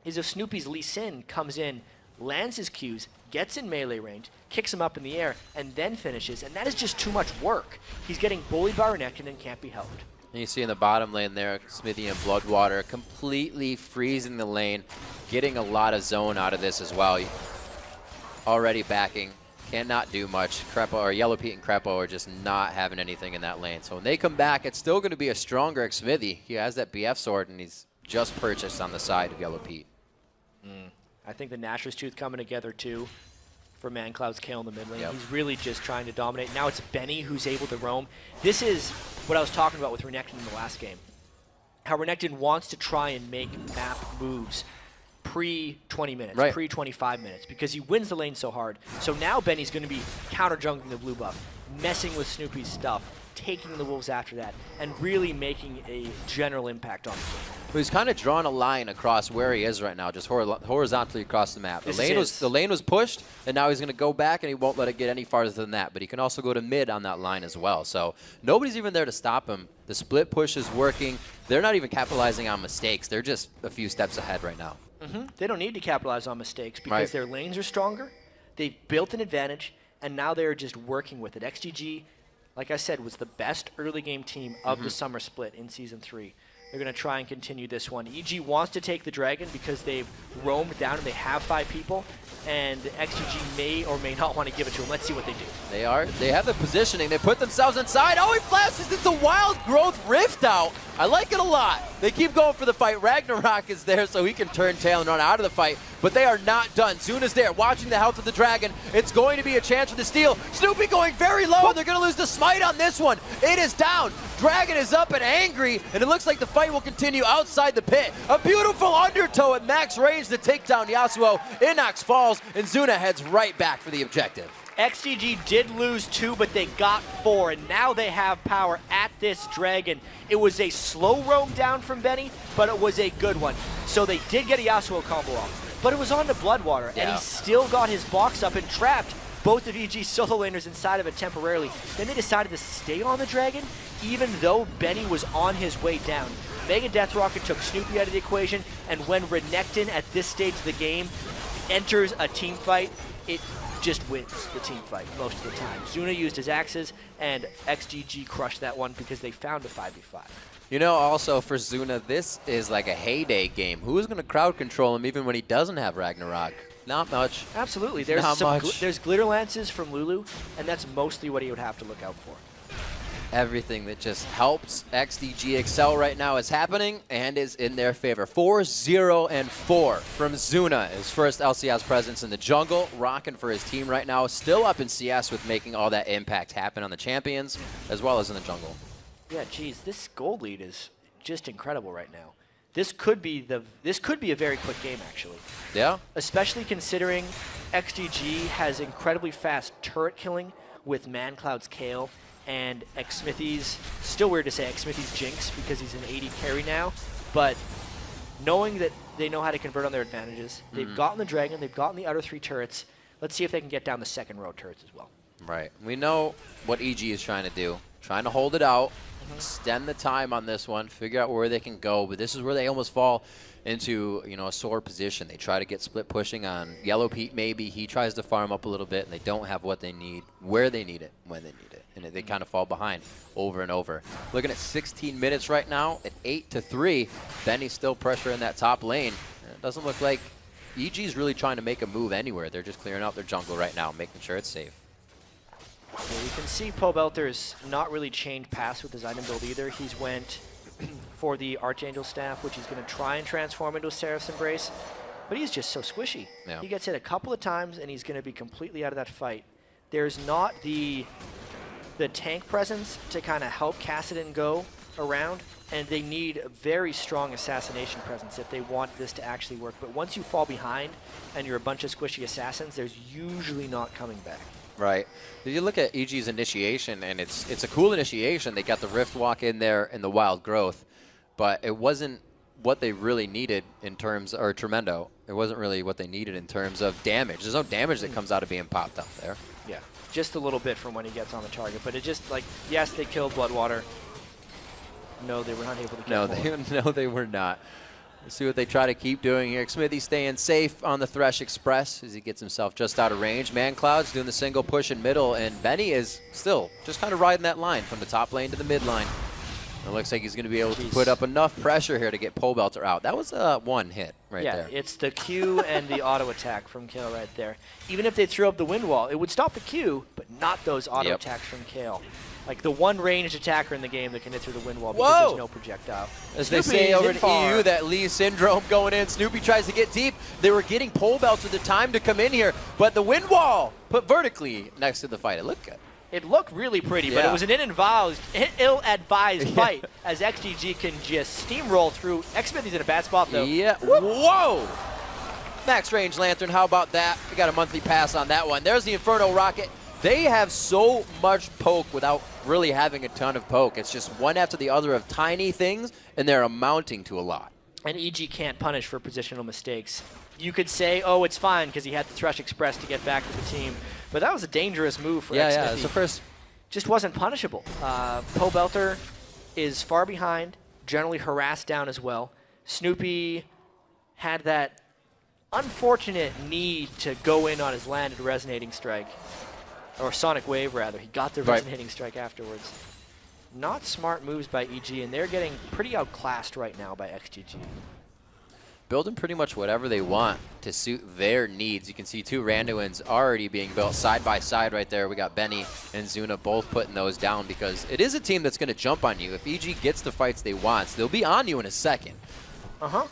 [SPEAKER 5] is if Snoopy's Lee Sin comes in, lands his Qs, gets in melee range, kicks him up in the air, and then finishes, and that is just too much work. He's getting bullied by Renekton and can't be helped.
[SPEAKER 4] And you see in the bottom lane there, Smithy and Bloodwater completely freezing the lane, getting a lot of zone out of this as well. Already backing, cannot do much. Yellow Pete and Crepo are just not having anything in that lane. So when they come back, it's still going to be a stronger Smithy. He has that BF sword, and he's just purchased on the side of Yellow Pete.
[SPEAKER 5] I think the Nashor's Tooth coming together too for ManCloud's kill in the mid lane. He's really just trying to dominate. Now it's Benny who's able to roam. This is what I was talking about with Renekton in the last game. How Renekton wants to try and make map moves pre-20 minutes, pre-25 minutes, because he wins the lane so hard. So now Benny's going to be counter-jungling the blue buff, messing with Snoopy's stuff, taking the wolves after that, and really making a general impact on the game.
[SPEAKER 4] Well, he's kind of drawn a line across where he is right now, just horizontally across the map. The lane was pushed, and now he's going to go back, and he won't let it get any farther than that. But he can also go to mid on that line as well. So nobody's even there to stop him. The split push is working. They're not even capitalizing on mistakes. They're just a few steps ahead right now.
[SPEAKER 5] They don't need to capitalize on mistakes because their lanes are stronger. They've built an advantage, and now they're just working with it. XDG, like I said, was the best early game team of the summer split in Season 3. They're going to try and continue this one. EG wants to take the Dragon because they've roamed down and they have 5 people, and XDG may or may not want to give it to them. Let's see what they do.
[SPEAKER 4] They have the positioning. They put themselves inside. Oh, he flashes. It's a wild growth rift out. I like it a lot. They keep going for the fight. Ragnarok is there so he can turn tail and run out of the fight, but they are not done. Zuna's there watching the health of the Dragon. It's going to be a chance for the steal. Snoopy going very low. They're going to lose the smite on this one. It is down. Dragon is up and angry, and it looks like the fight will continue outside the pit. A beautiful undertow at max range to take down Yasuo. Inox falls, and Zuna heads right back for the objective.
[SPEAKER 5] XDG did lose 2, but they got 4, and now they have power at this Dragon. It was a slow roam down from Benny, but it was a good one. So they did get a Yasuo combo off, but it was on to Bloodwater, and he still got his box up and trapped both of EG's solo laners inside of it temporarily. Then they decided to stay on the Dragon, even though Benny was on his way down. Mega Death Rocket took Snoopy out of the equation, and when Renekton at this stage of the game enters a team fight, it just wins the team fight most of the time. Zuna used his axes, and XDG crushed that one because they found a 5v5.
[SPEAKER 4] You know, also for Zuna, this is like a heyday game. Who is going to crowd control him even when he doesn't have Ragnarok? Not much.
[SPEAKER 5] Absolutely. There's
[SPEAKER 4] Not much.
[SPEAKER 5] There's glitter lances from Lulu, and that's mostly what he would have to look out for.
[SPEAKER 4] Everything that just helps XDG excel right now is happening and is in their favor. 4-0-4 from Zuna, his first LCS presence in the jungle, rocking for his team right now. Still up in CS with making all that impact happen on the champions as well as in the jungle.
[SPEAKER 5] Yeah, geez, this gold lead is just incredible right now. This could be a very quick game, actually.
[SPEAKER 4] Yeah.
[SPEAKER 5] Especially considering XDG has incredibly fast turret killing with ManCloud's Kale and Xsmithy's, still weird to say Xsmithy's Jinx because he's an 80 carry now, but knowing that they know how to convert on their advantages, they've gotten the Dragon, they've gotten the other 3 turrets. Let's see if they can get down the second row turrets as well.
[SPEAKER 4] Right. We know what EG is trying to do. Trying to hold it out, extend the time on this one, figure out where they can go, but this is where they almost fall into, you know, a sore position. They try to get split pushing on Yellow Pete maybe. He tries to farm up a little bit, and they don't have what they need, where they need it, when they need it. And they kind of fall behind over and over. Looking at 16 minutes right now at 8-3. Benny's still pressuring that top lane. And it doesn't look like EG's really trying to make a move anywhere. They're just clearing out their jungle right now, making sure it's safe.
[SPEAKER 5] Yeah, you can see Pobelter's not really changed paths with his item build either. He's went for the Archangel Staff, which he's going to try and transform into a Seraph's Embrace, but he's just so squishy.
[SPEAKER 4] Yeah.
[SPEAKER 5] He gets hit a couple of times, and he's going to be completely out of that fight. There's not the tank presence to kind of help Kassadin go around, and they need a very strong assassination presence if they want this to actually work. But once you fall behind and you're a bunch of squishy assassins, there's usually not coming back.
[SPEAKER 4] Right. If you look at EG's initiation, and it's a cool initiation. They got the Rift Walk in there in the Wild Growth, but it wasn't what they really needed in terms, or Tremendo. It wasn't really what they needed in terms of damage. There's no damage that comes out of being popped up there.
[SPEAKER 5] Yeah, just a little bit from when he gets on the target, but it just, like, yes, they killed Bloodwater. No, they were not able to kill
[SPEAKER 4] No, they were not. Let's see what they try to keep doing here. Smithy staying safe on the Thresh Express as he gets himself just out of range. ManCloud's doing the single push in middle, and Benny is still just kind of riding that line from the top lane to the mid line. It looks like he's going to be able to put up enough pressure here to get Pobelter out. That was one hit right there.
[SPEAKER 5] Yeah, it's the Q and the auto attack from Kale right there. Even if they threw up the wind wall, it would stop the Q, but not those auto attacks from Kale. Like the one ranged attacker in the game that can hit through the wind wall because there's no projectile.
[SPEAKER 4] As they say over in EU, that Lee syndrome going in. Snoopy tries to get deep. They were getting Pobelter the time to come in here, but the wind wall put vertically next to the fight. It looked good.
[SPEAKER 5] It looked really pretty, but it was an ill-advised fight as XDG can just steamroll through. Xsmithy's in a bad spot, though.
[SPEAKER 4] Yeah. Whoa! Max range Lantern, how about that? We got a monthly pass on that one. There's the Inferno Rocket. They have so much poke without really having a ton of poke. It's just one after the other of tiny things, and they're amounting to a lot.
[SPEAKER 5] And EG can't punish for positional mistakes. You could say, oh, it's fine because he had the Thresh Express to get back to the team. But that was a dangerous move for Xsmithy.
[SPEAKER 4] Yeah, it's the first.
[SPEAKER 5] Just wasn't punishable. Pobelter is far behind, generally harassed down as well. Snoopy had that unfortunate need to go in on his landed Resonating Strike. Or Sonic Wave, rather. He got the Resonating Strike afterwards. Not smart moves by EG, and they're getting pretty outclassed right now by XDG.
[SPEAKER 4] Building pretty much whatever they want to suit their needs. You can see two Randuins already being built side by side right there. We got Benny and Zuna both putting those down because it is a team that's going to jump on you. If EG gets the fights they want, they'll be on you in a second.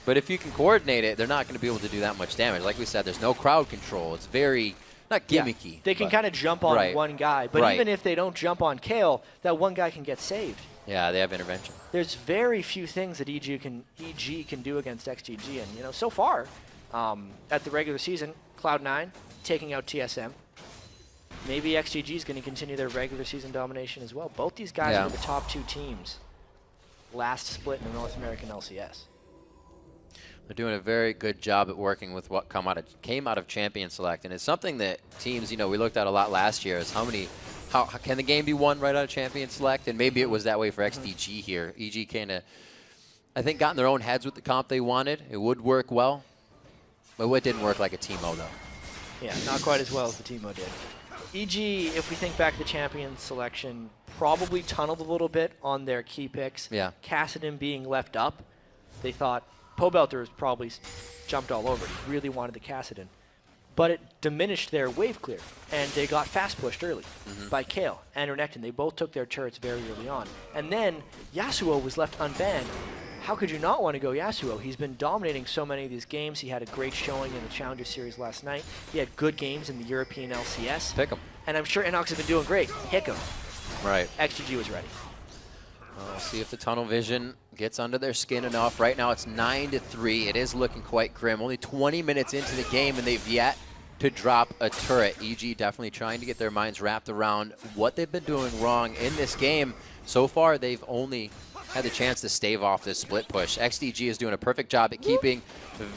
[SPEAKER 4] But if you can coordinate it, they're not going to be able to do that much damage. Like we said, there's no crowd control. It's very, not gimmicky.
[SPEAKER 5] Yeah, they can kind of jump on one guy, but even if they don't jump on Kale, that one guy can get saved.
[SPEAKER 4] Yeah, they have intervention.
[SPEAKER 5] There's very few things that EG can do against XDG, and you know, so far at the regular season, Cloud9 taking out TSM. Maybe XDG is going to continue their regular season domination as well. Both these guys were the top 2 teams last split in the North American LCS.
[SPEAKER 4] They're doing a very good job at working with what came out of Champion Select, and it's something that teams, you know, we looked at a lot last year. Is how can the game be won right out of Champion Select? And maybe it was that way for XDG here. EG kind of, I think, got in their own heads with the comp they wanted. It would work well, but it didn't work like a Teemo, though.
[SPEAKER 5] Yeah, not quite as well as the Teemo did. EG, if we think back to the champion selection, probably tunneled a little bit on their key picks.
[SPEAKER 4] Yeah.
[SPEAKER 5] Kassadin being left up, they thought Pobelter probably jumped all over it. He really wanted the Kassadin. But it diminished their wave clear, and they got fast pushed early by Kale and Renekton. They both took their turrets very early on. And then Yasuo was left unbanned. How could you not want to go Yasuo? He's been dominating so many of these games. He had a great showing in the Challenger Series last night. He had good games in the European LCS.
[SPEAKER 4] Pick him.
[SPEAKER 5] And I'm sure Inox has been doing great. Pick him.
[SPEAKER 4] Right.
[SPEAKER 5] XDG was ready.
[SPEAKER 4] We'll see if the tunnel vision gets under their skin enough. Right now it's 9-3. It is looking quite grim. Only 20 minutes into the game, and they've yet to drop a turret. EG definitely trying to get their minds wrapped around what they've been doing wrong in this game. So far, they've only had the chance to stave off this split push. XDG is doing a perfect job at keeping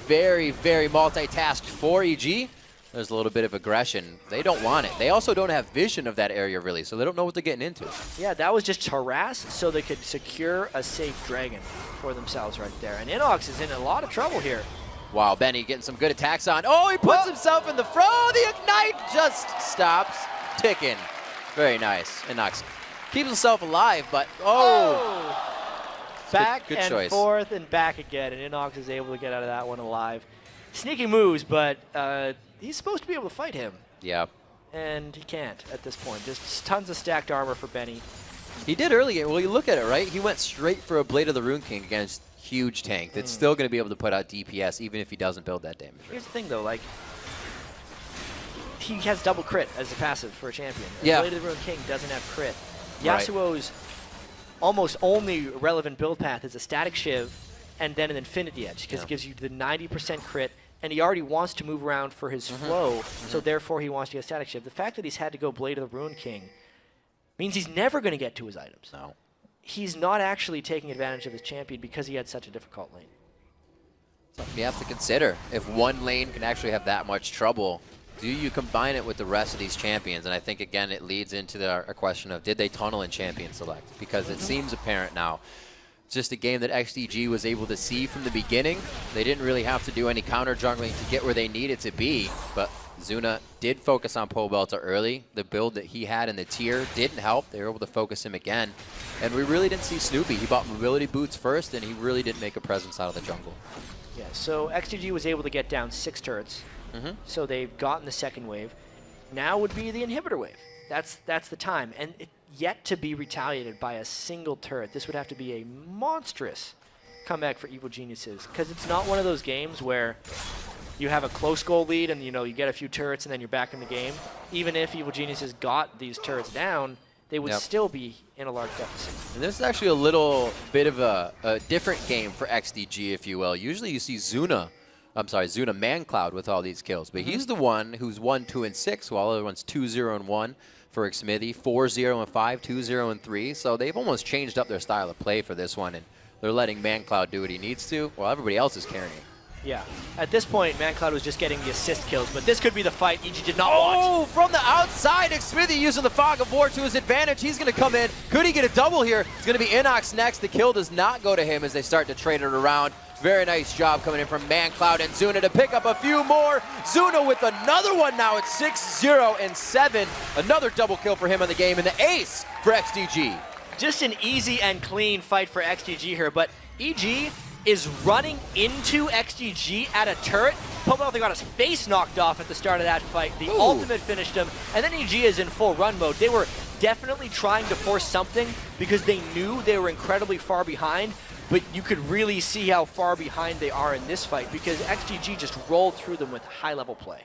[SPEAKER 4] very, very multitasked for EG. There's a little bit of aggression. They don't want it. They also don't have vision of that area, really, so they don't know what they're getting into.
[SPEAKER 5] Yeah, that was just harass so they could secure a safe dragon for themselves right there. And Inox is in a lot of trouble here.
[SPEAKER 4] Wow, Benny getting some good attacks on. Oh, he puts himself in the throw. The Ignite just stops ticking. Very nice. Inox keeps himself alive, but
[SPEAKER 5] Back
[SPEAKER 4] good
[SPEAKER 5] and
[SPEAKER 4] choice.
[SPEAKER 5] forth and back again, and Inox is able to get out of that one alive. Sneaky moves, but he's supposed to be able to fight him.
[SPEAKER 4] Yeah.
[SPEAKER 5] And he can't at this point. There's tons of stacked armor for Benny.
[SPEAKER 4] He did early. Well, you look at it, right? He went straight for a Blade of the Rune King against huge tank that's still going to be able to put out DPS even if he doesn't build that damage.
[SPEAKER 5] Here's the thing, though. Like, he has double crit as a passive for a champion.
[SPEAKER 4] Yeah.
[SPEAKER 5] Blade of the Rune King doesn't have crit. Yasuo's almost only relevant build path is a static shiv and then an infinity edge because it gives you the 90% crit, and he already wants to move around for his flow, so therefore he wants to get static shiv. The fact that he's had to go Blade of the Rune King means he's never going to get to his items.
[SPEAKER 4] No.
[SPEAKER 5] He's not actually taking advantage of his champion because he had such a difficult lane.
[SPEAKER 4] You have to consider if one lane can actually have that much trouble, do you combine it with the rest of these champions? And I think, again, it leads into a question of did they tunnel in champion select? Because it seems apparent now. It's just a game that XDG was able to see from the beginning. They didn't really have to do any counter jungling to get where they needed to be, but Zuna did focus on Pobelter early. The build that he had in the tier didn't help. They were able to focus him again. And we really didn't see Snoopy. He bought mobility boots first, and he really didn't make a presence out of the jungle.
[SPEAKER 5] Yeah, so XDG was able to get down 6 turrets. So they've gotten the second wave. Now would be the inhibitor wave. That's the time. And yet to be retaliated by a single turret. This would have to be a monstrous comeback for Evil Geniuses, because it's not one of those games where you have a close goal lead and you get a few turrets and then you're back in the game. Even if Evil Geniuses got these turrets down, they would still be in a large deficit.
[SPEAKER 4] And this is actually a little bit of a different game for XDG, if you will. Usually you see Zuna ManCloud with all these kills, but he's the one who's 1, 2, and 6, while the other one's 2, 0, and 1 for Xmithy, 4, 0, and 5, 2, 0, and 3. So they've almost changed up their style of play for this one, and they're letting ManCloud do what he needs to, while everybody else is carrying.
[SPEAKER 5] Yeah. At this point, ManCloud was just getting the assist kills, but this could be the fight EG did not want.
[SPEAKER 4] Oh, from the outside, Xmithy using the Fog of War to his advantage. He's going to come in. Could he get a double here? It's going to be Inox next. The kill does not go to him as they start to trade it around. Very nice job coming in from ManCloud and Zuna to pick up a few more. Zuna with another one now at 6, 0, and 7. Another double kill for him on the game, and the ace for XDG.
[SPEAKER 5] Just an easy and clean fight for XDG here, but EG is running into XDG at a turret. Pobelter got his face knocked off at the start of that fight. The ultimate finished him, and then EG is in full run mode. They were definitely trying to force something because they knew they were incredibly far behind, but you could really see how far behind they are in this fight because XDG just rolled through them with high-level play.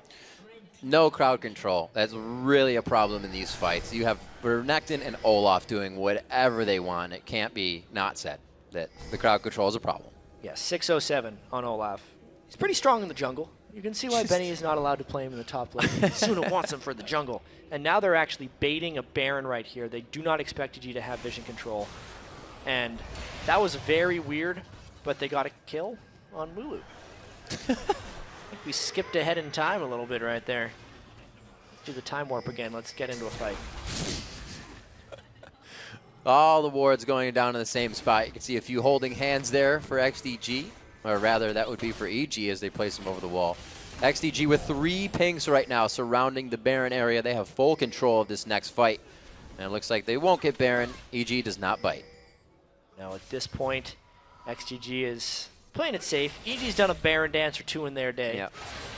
[SPEAKER 4] No crowd control. That's really a problem in these fights. You have Renekton and Olaf doing whatever they want. It can't be not said that the crowd control is a problem.
[SPEAKER 5] Yeah, 607 on Olaf. He's pretty strong in the jungle. You can see why Benny is not allowed to play him in the top lane. Suna wants him for the jungle. And now they're actually baiting a Baron right here. They do not expect EG to have vision control. And that was very weird, but they got a kill on Lulu. I think we skipped ahead in time a little bit right there. Let's do the time warp again. Let's get into a fight.
[SPEAKER 4] All the wards going down in the same spot. You can see a few holding hands there for XDG, or rather that would be for EG as they place them over the wall. XDG with 3 pings right now surrounding the Baron area. They have full control of this next fight. And it looks like they won't get Baron. EG does not bite.
[SPEAKER 5] Now at this point, XDG is playing it safe. EG's done a Baron dance or 2 in their day.
[SPEAKER 4] Yep.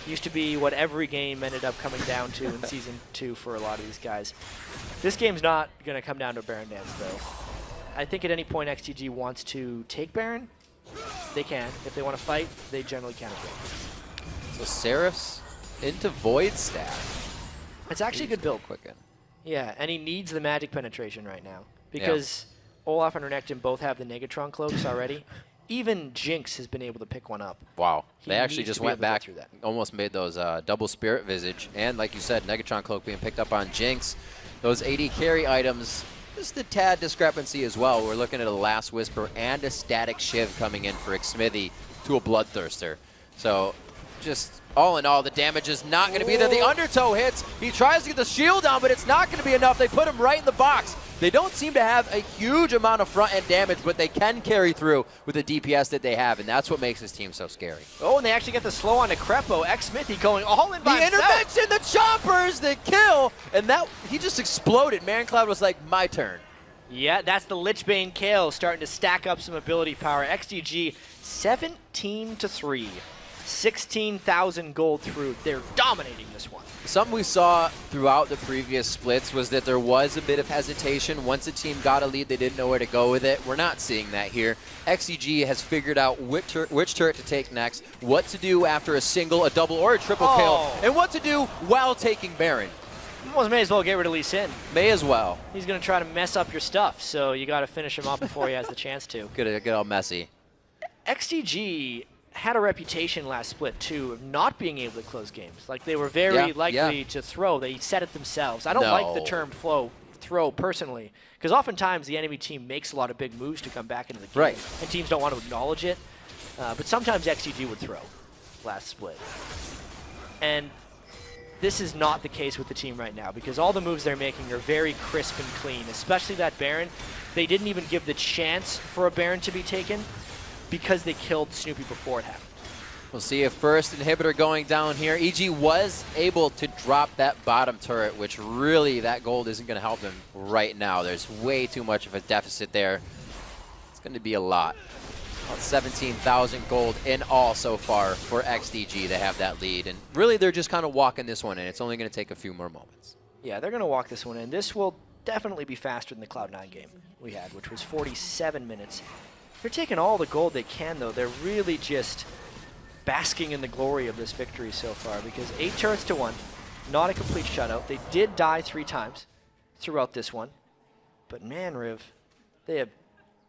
[SPEAKER 5] Used to be what every game ended up coming down to in Season 2 for a lot of these guys. This game's not going to come down to a Baron dance, though. I think at any point XDG wants to take Baron, they can. If they want to fight, they generally can as well.
[SPEAKER 4] So Seraph's into Void Staff.
[SPEAKER 5] It's actually a good build.
[SPEAKER 4] Quicken.
[SPEAKER 5] Yeah, and he needs the magic penetration right now because Olaf and Renekton both have the Negatron cloaks already. Even Jinx has been able to pick one up.
[SPEAKER 4] Wow.
[SPEAKER 5] He
[SPEAKER 4] They actually
[SPEAKER 5] needs
[SPEAKER 4] just
[SPEAKER 5] to be
[SPEAKER 4] went
[SPEAKER 5] able to
[SPEAKER 4] back,
[SPEAKER 5] go through that.
[SPEAKER 4] almost made those double Spirit Visage. And like you said, Negatron Cloak being picked up on Jinx. Those AD carry items, just a tad discrepancy as well. We're looking at a Last Whisper and a Static Shiv coming in for Xmithy to a Bloodthirster. So just all in all, the damage is not going to be there. The Undertow hits. He tries to get the shield down, but it's not going to be enough. They put him right in the box. They don't seem to have a huge amount of front-end damage, but they can carry through with the DPS that they have, and that's what makes this team so scary.
[SPEAKER 5] Oh, and they actually get the slow on to Crepo. Xmithy going all in by
[SPEAKER 4] The
[SPEAKER 5] himself.
[SPEAKER 4] intervention, the choppers, the kill, and that he just exploded. ManCloud was like, my turn.
[SPEAKER 5] Yeah, that's the Lichbane kill, starting to stack up some ability power. XDG 17-3. 16,000 gold through. They're dominating this one.
[SPEAKER 4] Something we saw throughout the previous splits was that there was a bit of hesitation. Once a team got a lead, they didn't know where to go with it. We're not seeing that here. XDG has figured out which turret to take next, what to do after a single, a double, or a triple kill, and what to do while taking Baron.
[SPEAKER 5] Well, may as well get rid of Lee Sin.
[SPEAKER 4] May as well.
[SPEAKER 5] He's going to try to mess up your stuff, so you got to finish him up before he has the chance to.
[SPEAKER 4] Get all messy.
[SPEAKER 5] XDG had a reputation last split, too, of not being able to close games. Like, they were very likely to throw. They said it themselves. I don't like the term throw personally, because oftentimes the enemy team makes a lot of big moves to come back into the game, and teams don't want to acknowledge it. But sometimes XDG would throw last split. And this is not the case with the team right now, because all the moves they're making are very crisp and clean, especially that Baron. They didn't even give the chance for a Baron to be taken, because they killed Snoopy before it happened.
[SPEAKER 4] We'll see if first inhibitor going down here. EG was able to drop that bottom turret, which really that gold isn't going to help them right now. There's way too much of a deficit there. It's going to be a lot. About 17,000 gold in all so far for XDG to have that lead. And really they're just kind of walking this one in. It's only going to take a few more moments.
[SPEAKER 5] Yeah, they're going to walk this one in. This will definitely be faster than the Cloud9 game we had, which was 47 minutes. They're taking all the gold they can, though. They're really just basking in the glory of this victory so far, because 8 turrets to 1, not a complete shutout. They did die 3 times throughout this one. But man, Riv, they have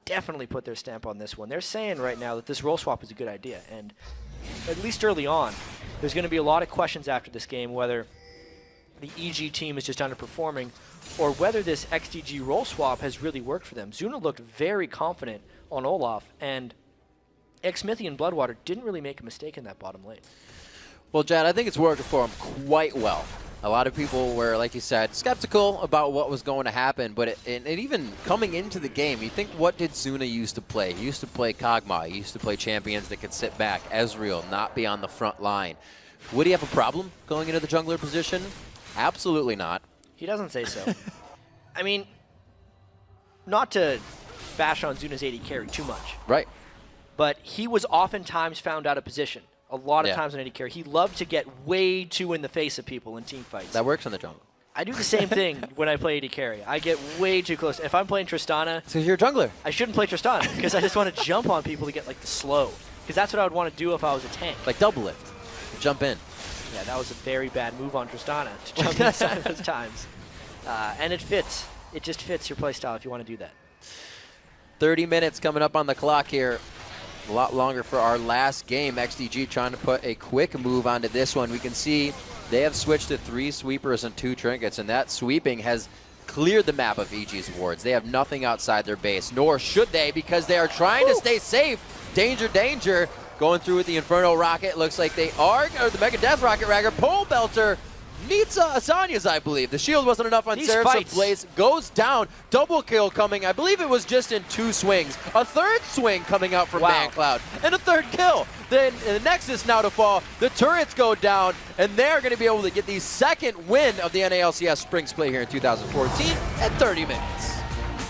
[SPEAKER 5] definitely put their stamp on this one. They're saying right now that this role swap is a good idea, and at least early on, there's going to be a lot of questions after this game whether the EG team is just underperforming or whether this XDG role swap has really worked for them. Zuna looked very confident on Olaf, and Xmithy and Bloodwater didn't really make a mistake in that bottom lane.
[SPEAKER 4] Well, Jad, I think it's working for him quite well. A lot of people were, like you said, skeptical about what was going to happen, but even coming into the game, you think, what did Zuna used to play? He used to play Kog'Maw. He used to play champions that could sit back, Ezreal, not be on the front line. Would he have a problem going into the jungler position? Absolutely not.
[SPEAKER 5] He doesn't say so. I mean, not to bash on Zuna's AD carry too much.
[SPEAKER 4] Right.
[SPEAKER 5] But he was oftentimes found out of position. A lot of times on AD carry. He loved to get way too in the face of people in team fights.
[SPEAKER 4] That works in the jungle.
[SPEAKER 5] I do the same thing when I play AD carry. I get way too close. If I'm playing Tristana...
[SPEAKER 4] So you're a jungler.
[SPEAKER 5] I shouldn't play Tristana, because I just want to jump on people to get like the slow. Because that's what I would want to do if I was a tank.
[SPEAKER 4] Like double lift. Jump in.
[SPEAKER 5] Yeah, that was a very bad move on Tristana to jump inside those times. And it fits. It just fits your playstyle if you want to do that.
[SPEAKER 4] 30 minutes coming up on the clock here. A lot longer for our last game. XDG trying to put a quick move onto this one. We can see they have switched to 3 sweepers and 2 trinkets, and that sweeping has cleared the map of EG's wards. They have nothing outside their base, nor should they, because they are trying to stay safe. Danger, danger. Going through with the Inferno Rocket. Looks like they are, or the Mega Death Rocket Ragger. Pole Belter meets Azania's, I believe. The shield wasn't enough on
[SPEAKER 5] These
[SPEAKER 4] Seraph, so
[SPEAKER 5] fights.
[SPEAKER 4] Blaze goes down. Double kill coming. I believe it was just in 2 swings. A third swing coming out from ManCloud. And a third kill. Then the Nexus now to fall. The turrets go down, and they're going to be able to get the second win of the NALCS Spring Split here in 2014 at 30 minutes.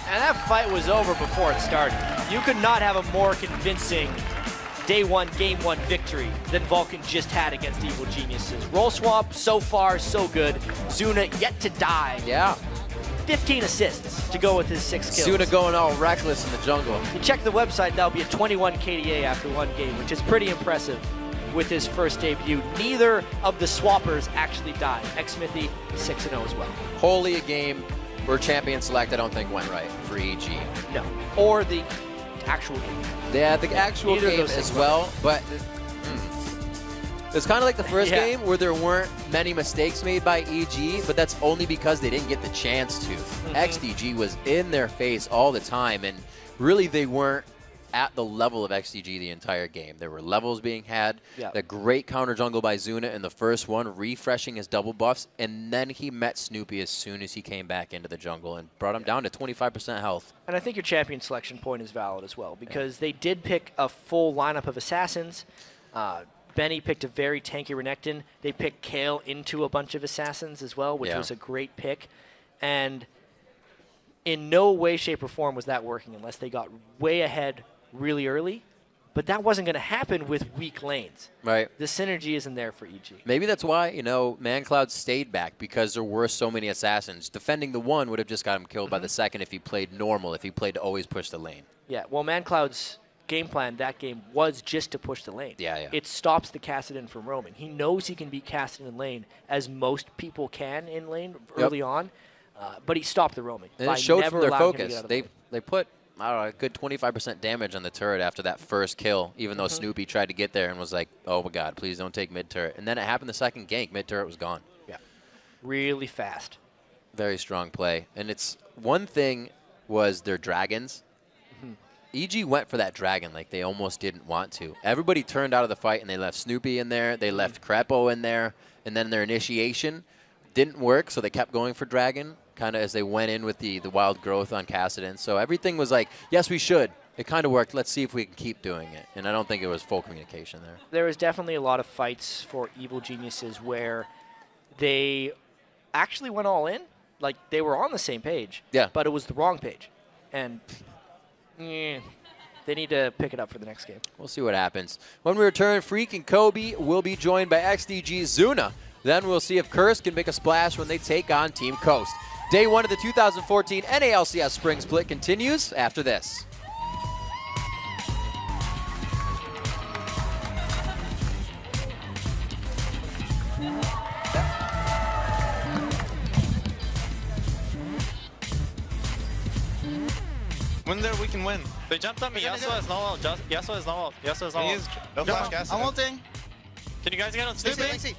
[SPEAKER 5] And that fight was over before it started. You could not have a more convincing Day 1, Game 1 victory than Vulcan just had against Evil Geniuses. Roll swap, so far, so good. Zuna yet to die.
[SPEAKER 4] Yeah.
[SPEAKER 5] 15 assists to go with his 6 kills.
[SPEAKER 4] Zuna going all reckless in the jungle.
[SPEAKER 5] You check the website, that'll be a 21 KDA after 1 game, which is pretty impressive with his first debut. Neither of the swappers actually died. Xmithy 6-0 as well.
[SPEAKER 4] Wholly a game where champion select I don't think went right for EG.
[SPEAKER 5] No. Or the actual game.
[SPEAKER 4] Yeah, the actual game as well, but it's kind of like the first game where there weren't many mistakes made by EG, but that's only because they didn't get the chance to. XDG was in their face all the time, and really they weren't at the level of XDG the entire game. There were levels being had, the great counter jungle by Zuna in the first one, refreshing his double buffs, and then he met Snoopy as soon as he came back into the jungle and brought him down to 25% health.
[SPEAKER 5] And I think your champion selection point is valid as well, because they did pick a full lineup of assassins. Benny picked a very tanky Renekton. They picked Kale into a bunch of assassins as well, which was a great pick. And in no way, shape, or form was that working unless they got way ahead really early, but that wasn't going to happen with weak lanes.
[SPEAKER 4] Right.
[SPEAKER 5] The synergy isn't there for EG.
[SPEAKER 4] Maybe that's why, you know, ManCloud stayed back, because there were so many assassins. Defending the one would have just got him killed by the second if he played normal, if he played to always push the lane.
[SPEAKER 5] Yeah, well, ManCloud's game plan that game was just to push the lane.
[SPEAKER 4] Yeah.
[SPEAKER 5] It stops the Kassadin from roaming. He knows he can beat Kassadin in lane, as most people can in lane early on, but he stopped the roaming.
[SPEAKER 4] And it showed from their focus. They put, I don't know, a good 25% damage on the turret after that first kill, even though Snoopy tried to get there and was like, oh my god, please don't take mid-turret. And then it happened the second gank, mid-turret was gone.
[SPEAKER 5] Yeah, really fast.
[SPEAKER 4] Very strong play. And it's one thing was their dragons. EG went for that dragon like they almost didn't want to. Everybody turned out of the fight and they left Snoopy in there, they left Crepo in there, and then their initiation didn't work, so they kept going for dragon, kind of as they went in with the wild growth on Kassadin. So everything was like, yes, we should. It kind of worked. Let's see if we can keep doing it. And I don't think it was full communication there.
[SPEAKER 5] There was definitely a lot of fights for Evil Geniuses where they actually went all in. Like, they were on the same page, but it was the wrong page. And they need to pick it up for the next game.
[SPEAKER 4] We'll see what happens. When we return, Freak and Kobe will be joined by XDG Zuna. Then we'll see if Curse can make a splash when they take on Team Coast. Day 1 of the 2014 NALCS Spring Split continues after this.
[SPEAKER 12] When there, we can win.
[SPEAKER 13] They jumped on me. Yasuo is no ult. Yasuo is no ult. Yasuo is no ult.
[SPEAKER 12] No flash gas.
[SPEAKER 13] I'm ulting. Can you guys get on Snoopy?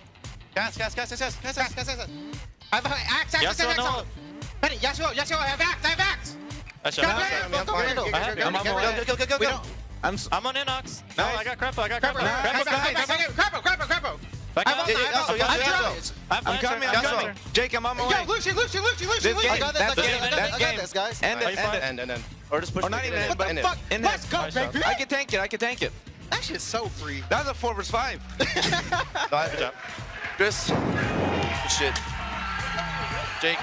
[SPEAKER 12] Gas.
[SPEAKER 13] I have axe. Yasuo no ult. Yasuo, I have axe. I should have.
[SPEAKER 12] Go.
[SPEAKER 13] I'm on Inox. No, I got Crepo. Crepo.
[SPEAKER 12] I'm coming. Jake, I'm on my way.
[SPEAKER 13] Lucy.
[SPEAKER 12] I got this, guys. End.
[SPEAKER 13] Or just push.
[SPEAKER 12] Or not even end, but end.
[SPEAKER 13] Let's go, baby.
[SPEAKER 12] I can tank it.
[SPEAKER 13] That shit's so free.
[SPEAKER 12] That was a 4 vs 5.
[SPEAKER 13] Good job.
[SPEAKER 12] Chris. Good shit.
[SPEAKER 13] Jake.